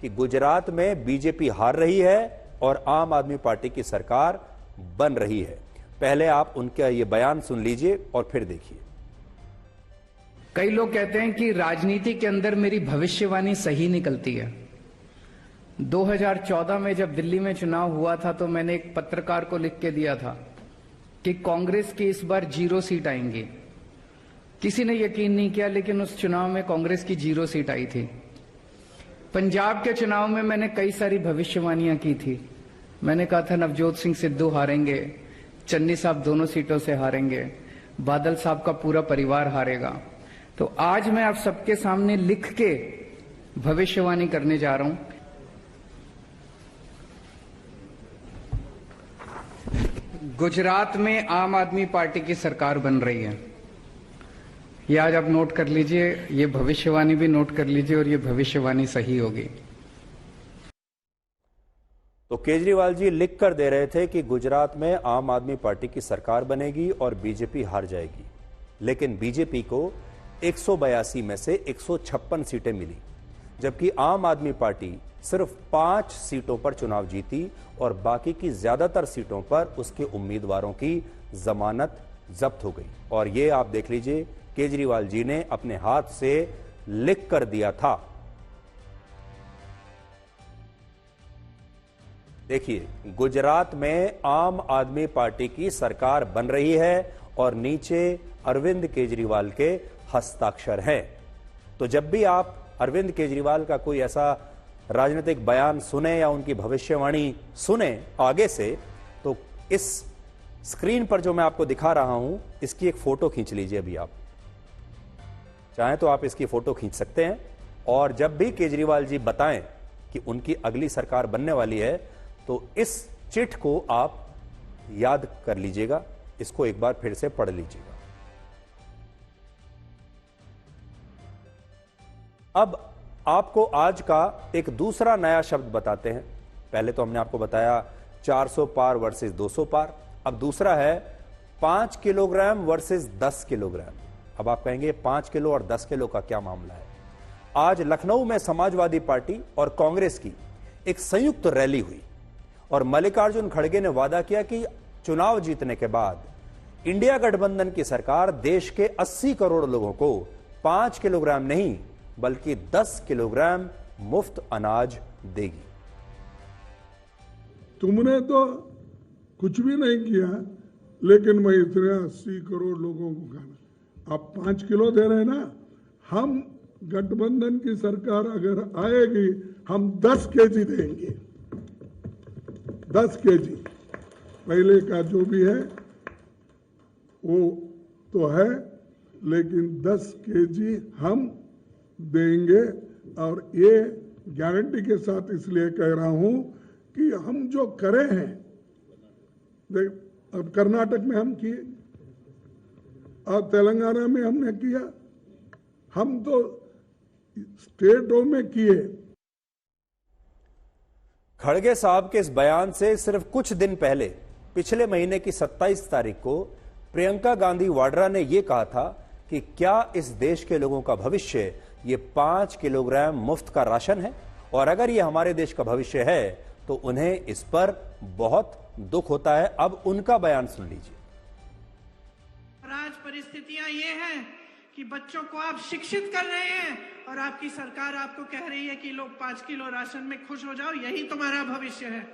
कि गुजरात में बीजेपी हार रही है और आम आदमी पार्टी की सरकार बन रही है। पहले आप उनका ये बयान सुन लीजिए और फिर देखिए। कई लोग कहते हैं कि राजनीति के अंदर मेरी भविष्यवाणी सही निकलती है। 2014 में जब दिल्ली में चुनाव हुआ था तो मैंने एक पत्रकार को लिख के दिया था कि कांग्रेस की इस बार 0 सीट आएंगी। किसी ने यकीन नहीं किया, लेकिन उस चुनाव में कांग्रेस की 0 सीट आई थी। पंजाब के चुनाव में मैंने कई सारी भविष्यवाणियां की थी। मैंने कहा था नवजोत सिंह सिद्धू हारेंगे, चन्नी साहब दोनों सीटों से हारेंगे, बादल साहब का पूरा परिवार हारेगा। तो आज मैं आप सबके सामने लिख के भविष्यवाणी करने जा रहा हूं। गुजरात में आम आदमी पार्टी की सरकार बन रही है। ये आज आप नोट कर लीजिए, ये भविष्यवाणी भी नोट कर लीजिए और ये भविष्यवाणी सही होगी। तो केजरीवाल जी लिख कर दे रहे थे कि गुजरात में आम आदमी पार्टी की सरकार बनेगी और बीजेपी हार जाएगी, लेकिन बीजेपी को 182 में से 156 सीटें मिली, जबकि आम आदमी पार्टी सिर्फ 5 सीटों पर चुनाव जीती और बाकी की ज्यादातर सीटों पर उसके उम्मीदवारों की जमानत जब्त हो गई। और ये आप देख लीजिए, केजरीवाल जी ने अपने हाथ से लिख कर दिया था। देखिए, गुजरात में आम आदमी पार्टी की सरकार बन रही है और नीचे अरविंद केजरीवाल के हस्ताक्षर हैं। तो जब भी आप अरविंद केजरीवाल का कोई ऐसा राजनीतिक बयान सुने या उनकी भविष्यवाणी सुने आगे से, तो इस स्क्रीन पर जो मैं आपको दिखा रहा हूं, इसकी एक फोटो खींच लीजिए। अभी आप चाहें तो आप इसकी फोटो खींच सकते हैं, और जब भी केजरीवाल जी बताएं कि उनकी अगली सरकार बनने वाली है, तो इस चिट को आप याद कर लीजिएगा, इसको एक बार फिर से पढ़ लीजिएगा। अब आपको आज का एक दूसरा नया शब्द बताते हैं। पहले तो हमने आपको बताया 400 पार वर्सेस 200 पार, अब दूसरा है 5 किलोग्राम वर्सेस 10 किलोग्राम। अब आप कहेंगे 5 किलो और 10 किलो का क्या मामला है? आज लखनऊ में समाजवादी पार्टी और कांग्रेस की एक संयुक्त रैली हुई और मल्लिकार्जुन खड़गे ने वादा किया कि चुनाव जीतने के बाद इंडिया गठबंधन की सरकार देश के 80 करोड़ लोगों को 5 किलोग्राम नहीं बल्कि 10 किलोग्राम मुफ्त अनाज देगी। तुमने तो कुछ भी नहीं किया, लेकिन मैं इतने 80 करोड़ लोगों को खाना, आप 5 किलो दे रहे हैं ना। हम गठबंधन की सरकार अगर आएगी, हम 10 केजी देंगे, 10 केजी। पहले का जो भी है वो तो है, लेकिन 10 केजी हम देंगे। और ये गारंटी के साथ इसलिए कह रहा हूं कि हम जो करे हैं, अब कर्नाटक में हम किए और तेलंगाना में हमने किया, हम तो स्टेटों में किए। खड़गे साहब के इस बयान से सिर्फ कुछ दिन पहले, पिछले महीने की 27 तारीख को प्रियंका गांधी वाड्रा ने यह कहा था कि क्या इस देश के लोगों का भविष्य ये 5 किलोग्राम मुफ्त का राशन है, और अगर ये हमारे देश का भविष्य है तो उन्हें इस पर बहुत दुख होता है। अब उनका बयान सुन लीजिए। आज परिस्थितियां ये हैं कि बच्चों को आप शिक्षित कर रहे हैं और आपकी सरकार आपको कह रही है कि लोग 5 किलो राशन में खुश हो जाओ, यही तुम्हारा भविष्य है।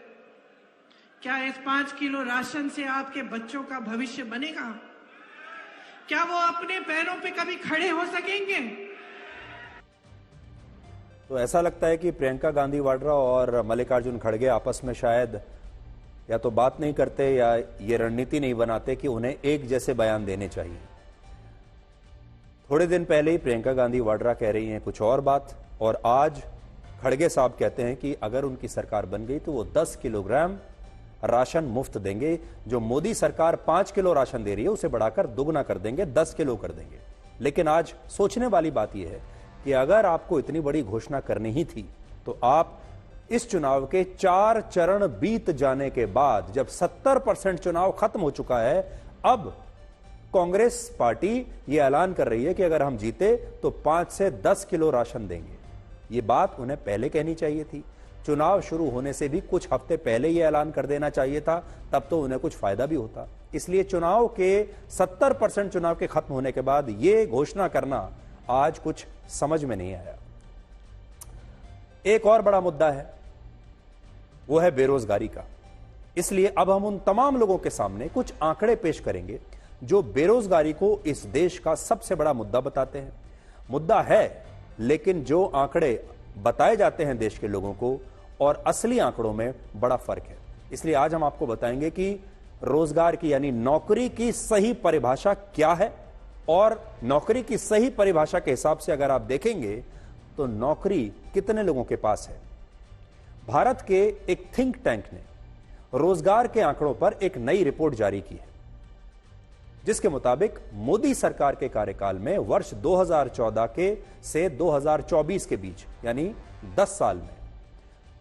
क्या इस 5 किलो राशन से आपके बच्चों का भविष्य बनेगा? क्या वो अपने पैरों पे कभी खड़े हो सकेंगे? तो ऐसा लगता है कि प्रियंका गांधी वाड्रा और मल्लिकार्जुन खड़गे आपस में शायद या तो बात नहीं करते या ये रणनीति नहीं बनाते कि उन्हें एक जैसे बयान देने चाहिए। थोड़े दिन पहले ही प्रियंका गांधी वाड्रा कह रही हैं कुछ और बात, और आज खड़गे साहब कहते हैं कि अगर उनकी सरकार बन गई तो वो 10 किलोग्राम राशन मुफ्त देंगे। जो मोदी सरकार 5 किलो राशन दे रही है उसे बढ़ाकर दुगना कर देंगे, 10 किलो कर देंगे। लेकिन आज सोचने वाली बात यह है कि अगर आपको इतनी बड़ी घोषणा करनी ही थी तो आप इस चुनाव के 4 चरण बीत जाने के बाद, जब 70% चुनाव खत्म हो चुका है, अब कांग्रेस पार्टी यह ऐलान कर रही है कि अगर हम जीते तो 5 से 10 किलो राशन देंगे। ये बात उन्हें पहले कहनी चाहिए थी। चुनाव शुरू होने से भी कुछ हफ्ते पहले यह ऐलान कर देना चाहिए था, तब तो उन्हें कुछ फायदा भी होता। इसलिए चुनाव के 70% चुनाव के खत्म होने के बाद यह घोषणा करना आज कुछ समझ में नहीं आया। एक और बड़ा मुद्दा है, वो है बेरोजगारी का। इसलिए अब हम उन तमाम लोगों के सामने कुछ आंकड़े पेश करेंगे जो बेरोजगारी को इस देश का सबसे बड़ा मुद्दा बताते हैं। मुद्दा है, लेकिन जो आंकड़े बताए जाते हैं देश के लोगों को और असली आंकड़ों में बड़ा फर्क है। इसलिए आज हम आपको बताएंगे कि रोजगार की यानी नौकरी की सही परिभाषा क्या है, और नौकरी की सही परिभाषा के हिसाब से अगर आप देखेंगे तो नौकरी कितने लोगों के पास है। भारत के एक थिंक टैंक ने रोजगार के आंकड़ों पर एक नई रिपोर्ट जारी की है, जिसके मुताबिक मोदी सरकार के कार्यकाल में वर्ष 2014 के से 2024 के बीच यानी 10 साल में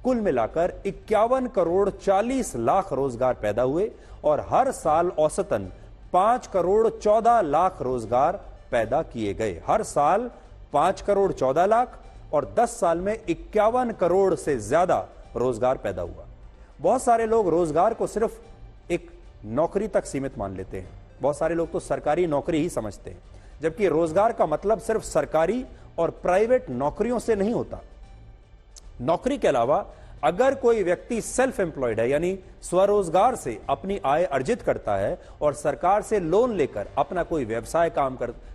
कुल मिलाकर 51 करोड़ 40 लाख रोजगार पैदा हुए और हर साल औसतन 5 करोड़ 14 लाख रोजगार पैदा किए गए। हर साल 5 करोड़ 14 लाख और 10 साल में 51 करोड़ से ज्यादा रोजगार पैदा हुआ। बहुत सारे लोग रोजगार को सिर्फ एक नौकरी तक सीमित मान लेते हैं। बहुत सारे लोग तो सरकारी नौकरी ही समझते हैं, जबकि रोजगार का मतलब सिर्फ सरकारी और प्राइवेट नौकरियों से नहीं होता। नौकरी के अलावा अगर कोई व्यक्ति सेल्फ एम्प्लॉयड है यानी स्वरोजगार से अपनी आय अर्जित करता है और सरकार से लोन लेकर अपना कोई व्यवसाय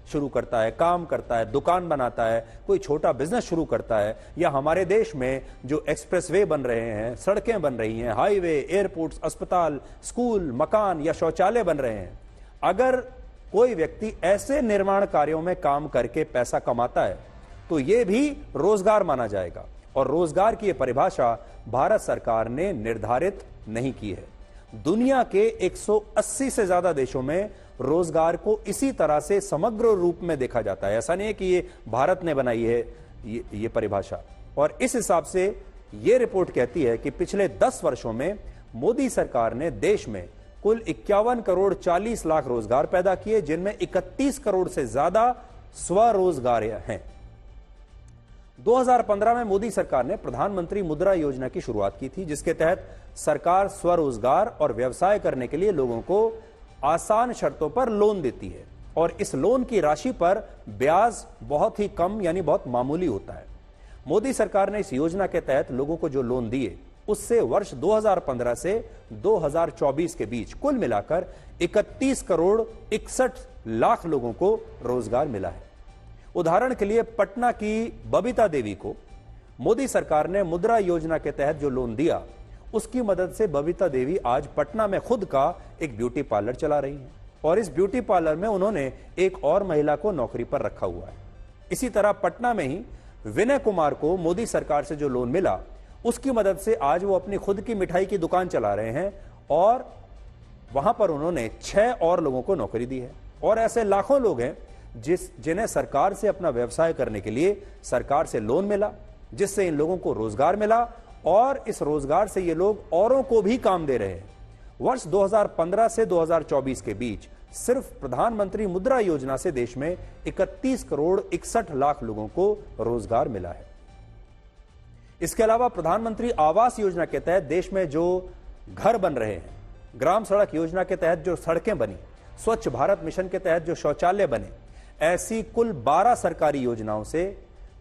शुरू करता है, काम करता है, दुकान बनाता है, कोई छोटा बिजनेस शुरू करता है, या हमारे देश में जो एक्सप्रेसवे बन रहे हैं, सड़कें बन रही हैं, हाईवे, एयरपोर्ट्स, अस्पताल, स्कूल, मकान या शौचालय बन रहे हैं, अगर कोई व्यक्ति ऐसे निर्माण कार्यों में काम करके पैसा कमाता है तो यह भी रोजगार माना जाएगा। और रोजगार की यह परिभाषा भारत सरकार ने निर्धारित नहीं की है। दुनिया के 180 से ज्यादा देशों में रोजगार को इसी तरह से समग्र रूप में देखा जाता है। ऐसा नहीं है कि ये भारत ने बनाई है ये परिभाषा। और इस हिसाब से ये रिपोर्ट कहती है कि पिछले 10 वर्षों में मोदी सरकार ने देश में कुल 51 करोड़ 40 लाख रोजगार पैदा किए, जिनमें 31 करोड़ से ज्यादा स्वरोजगार हैं। 2015 में मोदी सरकार ने प्रधानमंत्री मुद्रा योजना की शुरुआत की थी, जिसके तहत सरकार स्वरोजगार और व्यवसाय करने के लिए लोगों को आसान शर्तों पर लोन देती है और इस लोन की राशि पर ब्याज बहुत ही कम यानी बहुत मामूली होता है। मोदी सरकार ने इस योजना के तहत लोगों को जो लोन दिए उससे वर्ष 2015 से 2024 के बीच कुल मिलाकर 31 करोड़ 61 लाख लोगों को रोजगार मिला है। उदाहरण के लिए पटना की बबीता देवी को मोदी सरकार ने मुद्रा योजना के तहत जो लोन दिया उसकी मदद से बबीता देवी आज पटना में खुद का एक ब्यूटी पार्लर चला रही हैं और इस ब्यूटी पार्लर में उन्होंने एक और महिला को नौकरी पर रखा हुआ है। इसी तरह पटना में ही विनय कुमार को मोदी सरकार से जो लोन मिला उसकी मदद से आज वो अपनी खुद की मिठाई की दुकान चला रहे हैं और वहां पर उन्होंने 6 और लोगों को नौकरी दी है। और ऐसे लाखों लोग हैं जिन्हें सरकार से अपना व्यवसाय करने के लिए सरकार से लोन मिला, जिससे इन लोगों को रोजगार मिला और इस रोजगार से ये लोग औरों को भी काम दे रहे हैं। वर्ष 2015 से 2024 के बीच सिर्फ प्रधानमंत्री मुद्रा योजना से देश में 31 करोड़ 61 लाख लोगों को रोजगार मिला है। इसके अलावा प्रधानमंत्री आवास योजना के तहत देश में जो घर बन रहे हैं, ग्राम सड़क योजना के तहत जो सड़कें बनी, स्वच्छ भारत मिशन के तहत जो शौचालय बने, ऐसी कुल 12 सरकारी योजनाओं से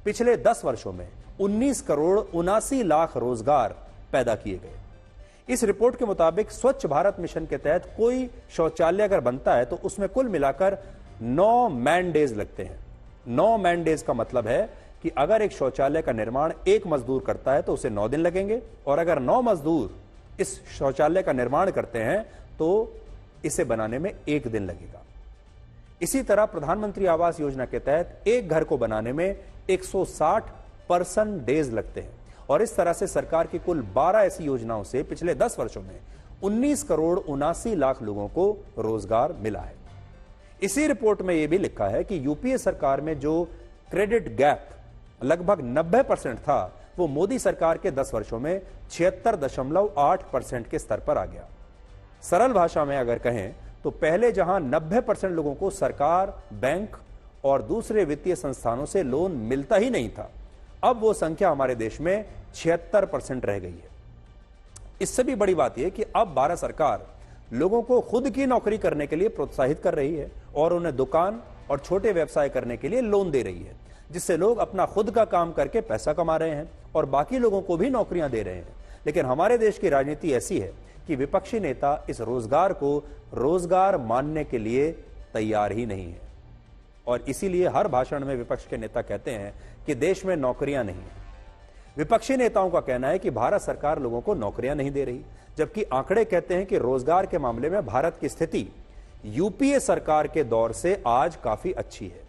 पिछले 10 वर्षों में 19 करोड़ 79 लाख रोजगार पैदा किए गए। इस रिपोर्ट के मुताबिक स्वच्छ भारत मिशन के तहत कोई शौचालय अगर बनता है तो उसमें कुल मिलाकर 9 मैन डेज लगते हैं। 9 मैन डेज का मतलब है कि अगर एक शौचालय का निर्माण एक मजदूर करता है तो उसे 9 दिन लगेंगे और अगर 9 मजदूर इस शौचालय का निर्माण करते हैं तो इसे बनाने में 1 दिन लगेगा। इसी तरह प्रधानमंत्री आवास योजना के तहत एक घर को बनाने में 160 पर्सन डेज लगते हैं और इस तरह से सरकार की कुल 12 ऐसी योजनाओं से पिछले 10 वर्षों में 19 करोड़ 79 लाख लोगों को रोजगार मिला है। इसी रिपोर्ट में यह भी लिखा है कि यूपीए सरकार में जो क्रेडिट गैप लगभग 90% था वो मोदी सरकार के 10 वर्षों में 76.8% के स्तर पर आ गया। सरल भाषा में अगर कहें तो पहले जहां 90% लोगों को सरकार, बैंक और दूसरे वित्तीय संस्थानों से लोन मिलता ही नहीं था, अब वो संख्या हमारे देश में 76% रह गई है। इससे भी बड़ी बात यह कि अब भारत सरकार लोगों को खुद की नौकरी करने के लिए प्रोत्साहित कर रही है और उन्हें दुकान और छोटे व्यवसाय करने के लिए लोन दे रही है, जिससे लोग अपना खुद का काम करके पैसा कमा रहे हैं और बाकी लोगों को भी नौकरियां दे रहे हैं। लेकिन हमारे देश की राजनीति ऐसी है कि विपक्षी नेता इस रोजगार को रोजगार मानने के लिए तैयार ही नहीं है और इसीलिए हर भाषण में विपक्ष के नेता कहते हैं कि देश में नौकरियां नहीं है। विपक्षी नेताओं का कहना है कि भारत सरकार लोगों को नौकरियां नहीं दे रही, जबकि आंकड़े कहते हैं कि रोजगार के मामले में भारत की स्थिति यूपीए सरकार के दौर से आज काफी अच्छी है।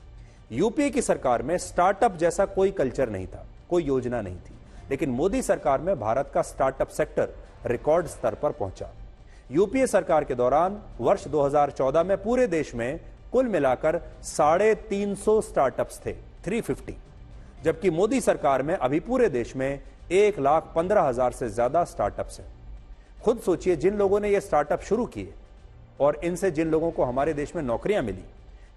यूपीए की सरकार में स्टार्टअप जैसा कोई कल्चर नहीं था, कोई योजना नहीं थी, लेकिन मोदी सरकार में भारत का स्टार्टअप सेक्टर रिकॉर्ड स्तर पर पहुंचा। यूपीए सरकार के दौरान वर्ष 2014 में पूरे देश में कुल मिलाकर 350 स्टार्टअप्स थे, 350, जबकि मोदी सरकार में अभी पूरे देश में 1,15,000 से ज्यादा स्टार्टअप्स हैं। खुद सोचिए, जिन लोगों ने ये स्टार्टअप शुरू किए और इनसे जिन लोगों को हमारे देश में नौकरियां मिली,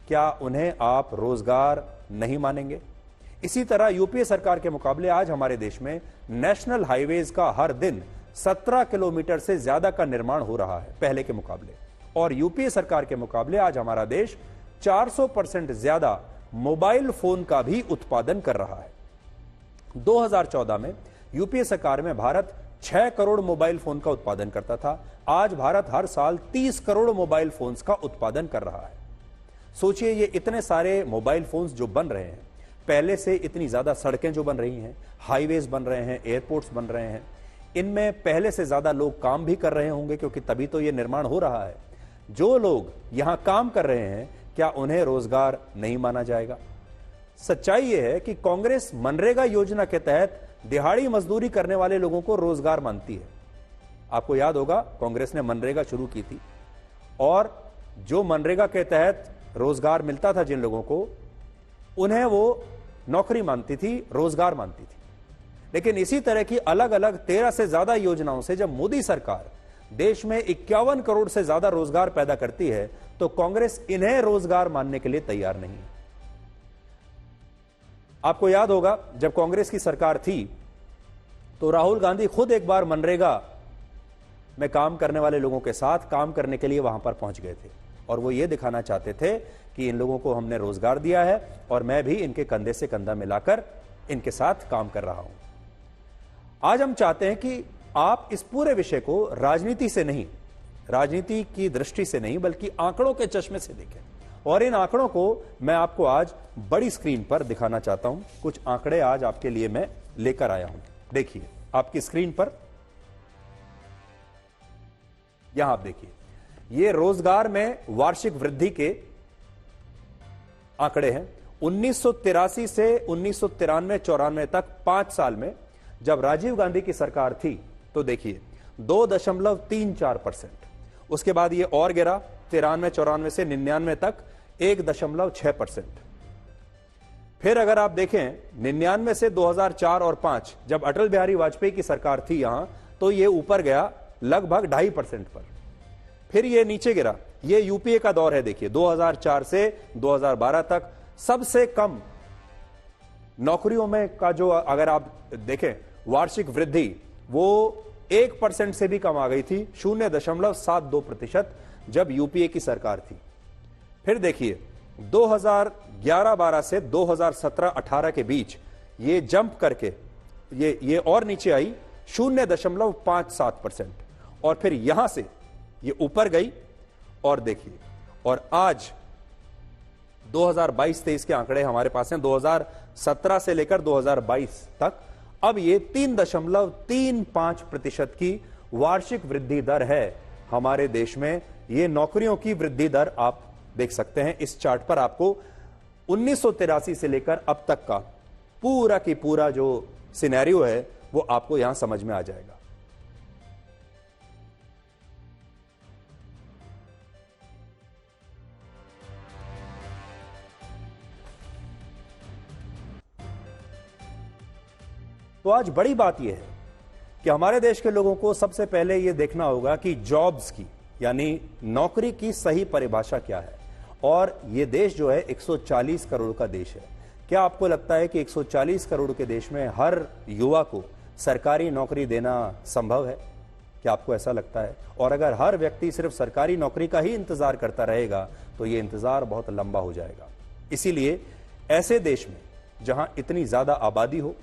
क्या उन्हें आप रोजगार नहीं मानेंगे? इसी तरह यूपीए सरकार के मुकाबले आज हमारे देश में नेशनल हाईवेज का हर दिन 17 किलोमीटर से ज्यादा का निर्माण हो रहा है पहले के मुकाबले, और यूपीए सरकार के मुकाबले आज हमारा देश 400% ज्यादा मोबाइल फोन का भी उत्पादन कर रहा है। 2014 में यूपीए सरकार में भारत 6 करोड़ मोबाइल फोन का उत्पादन करता था। आज भारत हर साल 30 करोड़ मोबाइल फोन्स का उत्पादन कर रहा है। सोचिए, ये इतने सारे मोबाइल फोन्स जो बन रहे हैं, पहले से इतनी ज्यादा सड़कें जो बन रही हैं, हाईवेज बन रहे हैं, एयरपोर्ट्स बन रहे हैं, इनमें पहले से ज्यादा लोग काम भी कर रहे होंगे, क्योंकि तभी तो ये निर्माण हो रहा है। जो लोग यहां काम कर रहे हैं, क्या उन्हें रोजगार नहीं माना जाएगा? सच्चाई यह है कि कांग्रेस मनरेगा योजना के तहत दिहाड़ी मजदूरी करने वाले लोगों को रोजगार मानती है। आपको याद होगा, कांग्रेस ने मनरेगा शुरू की थी, और जो मनरेगा के तहत रोजगार मिलता था जिन लोगों को, उन्हें वो नौकरी मानती थी, रोजगार मानती थी। लेकिन इसी तरह की अलग अलग 13 से ज्यादा योजनाओं से जब मोदी सरकार देश में 51 करोड़ से ज्यादा रोजगार पैदा करती है, तो कांग्रेस इन्हें रोजगार मानने के लिए तैयार नहीं है। आपको याद होगा, जब कांग्रेस की सरकार थी तो राहुल गांधी खुद एक बार मनरेगा में काम करने वाले लोगों के साथ काम करने के लिए वहां पर पहुंच गए थे, और वो ये दिखाना चाहते थे कि इन लोगों को हमने रोजगार दिया है और मैं भी इनके कंधे से कंधा मिलाकर इनके साथ काम कर रहा हूं। आज हम चाहते हैं कि आप इस पूरे विषय को राजनीति से नहीं, राजनीति की दृष्टि से नहीं, बल्कि आंकड़ों के चश्मे से देखें, और इन आंकड़ों को मैं आपको आज बड़ी स्क्रीन पर दिखाना चाहता हूं। कुछ आंकड़े आज आपके लिए मैं लेकर आया हूं। देखिए आपकी स्क्रीन पर, यहां आप देखिए, ये रोजगार में वार्षिक वृद्धि के आंकड़े हैं। 1983 से 1993-94 तक 5 साल में जब राजीव गांधी की सरकार थी, तो देखिए 2.34%। उसके बाद ये और गिरा, 93-94 से 99 तक 1.6%। फिर अगर आप देखें 99 से 2004 और 5, जब अटल बिहारी वाजपेयी की सरकार थी यहां, तो ये ऊपर गया लगभग 2.5% पर। फिर ये नीचे गिरा। ये यूपीए का दौर है, देखिए 2004 से 2012 तक सबसे कम नौकरियों में का जो अगर आप देखें वार्षिक वृद्धि, वो 1% से भी कम आ गई थी, 0.72% जब यूपीए की सरकार थी। फिर देखिए 2011-12 से 2017-18 के बीच ये जंप करके ये और नीचे आई 0.57%, और फिर यहां से ये ऊपर गई, और देखिए, और आज 2022-23 के आंकड़े हमारे पास हैं, 2017 से लेकर 2022 तक, अब ये 3.35% की वार्षिक वृद्धि दर है हमारे देश में। ये नौकरियों की वृद्धि दर आप देख सकते हैं इस चार्ट पर। आपको 1983 से लेकर अब तक का पूरा की पूरा जो सिनेरियो है वो आपको यहां समझ में आ जाएगा। तो आज बड़ी बात यह है कि हमारे देश के लोगों को सबसे पहले यह देखना होगा कि जॉब्स की, यानी नौकरी की सही परिभाषा क्या है। और यह देश जो है 140 करोड़ का देश है। क्या आपको लगता है कि 140 करोड़ के देश में हर युवा को सरकारी नौकरी देना संभव है? क्या आपको ऐसा लगता है? और अगर हर व्यक्ति सिर्फ सरकारी नौकरी का ही इंतजार करता रहेगा तो यह इंतजार बहुत लंबा हो जाएगा। इसीलिए ऐसे देश में जहां इतनी ज्यादा आबादी हो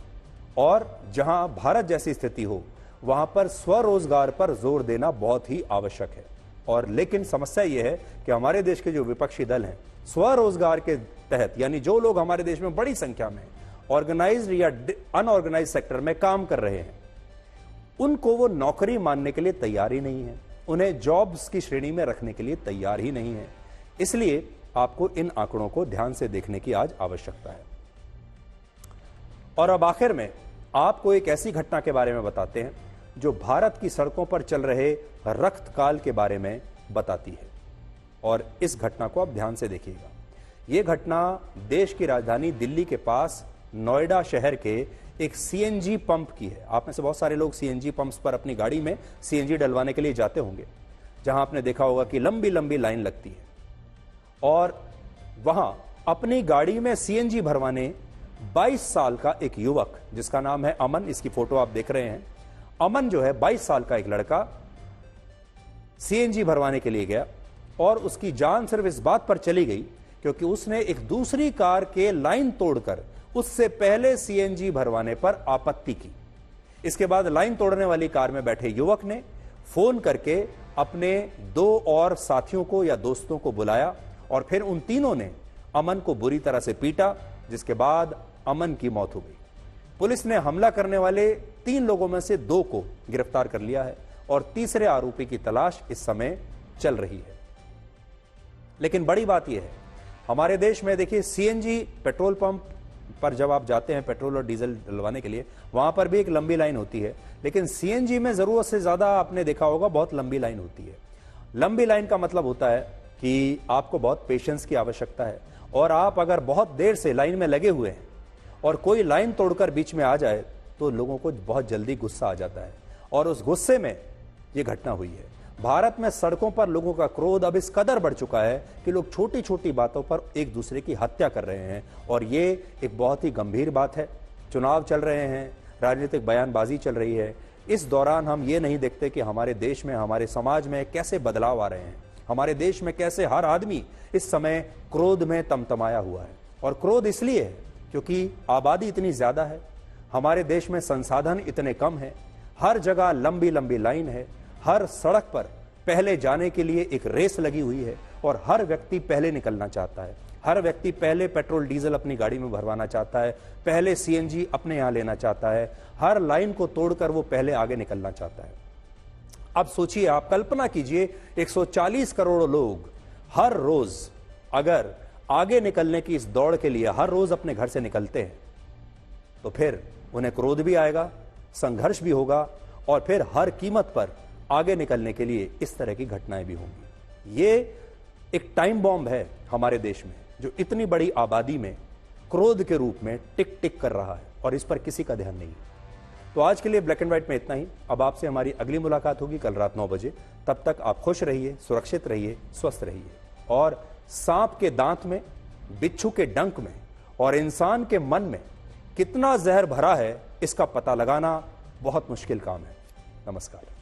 और जहां भारत जैसी स्थिति हो, वहां पर स्वरोजगार पर जोर देना बहुत ही आवश्यक है। और लेकिन समस्या यह है कि हमारे देश के जो विपक्षी दल हैं, स्वरोजगार के तहत, यानी जो लोग हमारे देश में बड़ी संख्या में ऑर्गेनाइज्ड या अनऑर्गेनाइज्ड सेक्टर में काम कर रहे हैं, उनको वो नौकरी मानने के लिए तैयार ही नहीं है, उन्हें जॉब्स की श्रेणी में रखने के लिए तैयार ही नहीं है। इसलिए आपको इन आंकड़ों को ध्यान से देखने की आज आवश्यकता है। और अब आखिर में आपको एक ऐसी घटना के बारे में बताते हैं जो भारत की सड़कों पर चल रहे रक्त काल के बारे में बताती है। और इस घटना को आप ध्यान से देखिएगा। यह घटना देश की राजधानी दिल्ली के पास नोएडा शहर के एक सीएनजी पंप की है। आप में से बहुत सारे लोग सीएनजी पंप्स पर अपनी गाड़ी में सीएनजी डलवाने के लिए जाते होंगे, जहां आपने देखा होगा कि लंबी लंबी लाइन लगती है। और वहां अपनी गाड़ी में सीएनजी भरवाने 22 साल का एक युवक, जिसका नाम है अमन, इसकी फोटो आप देख रहे हैं। अमन जो है 22 साल का एक लड़का सीएनजी भरवाने के लिए गया और उसकी जान सिर्फ इस बात पर चली गई क्योंकि उसने एक दूसरी कार के लाइन तोड़कर उससे पहले सीएनजी भरवाने पर आपत्ति की। इसके बाद लाइन तोड़ने वाली कार में बैठे युवक ने फोन करके अपने 2 और साथियों को या दोस्तों को बुलाया और फिर उन तीनों ने अमन को बुरी तरह से पीटा, जिसके बाद अमन की मौत हो गई। पुलिस ने हमला करने वाले 3 लोगों में से 2 को गिरफ्तार कर लिया है और तीसरे आरोपी की तलाश इस समय चल रही है। लेकिन बड़ी बात यह है, हमारे देश में देखिए सीएनजी पेट्रोल पंप पर जब आप जाते हैं पेट्रोल और डीजल डलवाने के लिए, वहां पर भी एक लंबी लाइन होती है, लेकिन सीएनजी में जरूरत से ज्यादा आपने देखा होगा बहुत लंबी लाइन होती है। लंबी लाइन का मतलब होता है कि आपको बहुत पेशेंस की आवश्यकता है और आप अगर बहुत देर से लाइन में लगे हुए हैं और कोई लाइन तोड़कर बीच में आ जाए तो लोगों को बहुत जल्दी गुस्सा आ जाता है और उस गुस्से में यह घटना हुई है। भारत में सड़कों पर लोगों का क्रोध अब इस कदर बढ़ चुका है कि लोग छोटी छोटी बातों पर एक दूसरे की हत्या कर रहे हैं और ये एक बहुत ही गंभीर बात है। चुनाव चल रहे हैं, राजनीतिक बयानबाजी चल रही है, इस दौरान हम ये नहीं देखते कि हमारे देश में, हमारे समाज में कैसे बदलाव आ रहे हैं, हमारे देश में कैसे हर आदमी इस समय क्रोध में तमतमाया हुआ है। और क्रोध इसलिए है क्योंकि आबादी इतनी ज्यादा है, हमारे देश में संसाधन इतने कम है, हर जगह लंबी लंबी लाइन है, हर सड़क पर पहले जाने के लिए एक रेस लगी हुई है और हर व्यक्ति पहले निकलना चाहता है। हर व्यक्ति पहले पेट्रोल डीजल अपनी गाड़ी में भरवाना चाहता है, पहले सीएनजी अपने यहां लेना चाहता है, हर लाइन को तोड़कर वो पहले आगे निकलना चाहता है। अब सोचिए, आप कल्पना कीजिए 140 करोड़ लोग हर रोज अगर आगे निकलने की इस दौड़ के लिए हर रोज अपने घर से निकलते हैं तो फिर उन्हें क्रोध भी आएगा, संघर्ष भी होगा और फिर हर कीमत पर आगे निकलने के लिए इस तरह की घटनाएं भी होंगी। ये एक टाइम बॉम्ब है हमारे देश में जो इतनी बड़ी आबादी में क्रोध के रूप में टिक टिक कर रहा है और इस पर किसी का ध्यान नहीं। तो आज के लिए ब्लैक एंड व्हाइट में इतना ही। अब आपसे हमारी अगली मुलाकात होगी कल रात 9 बजे। तब तक आप खुश रहिए, सुरक्षित रहिए, स्वस्थ रहिए और सांप के दांत में, बिच्छू के डंक में और इंसान के मन में कितना जहर भरा है इसका पता लगाना बहुत मुश्किल काम है। नमस्कार।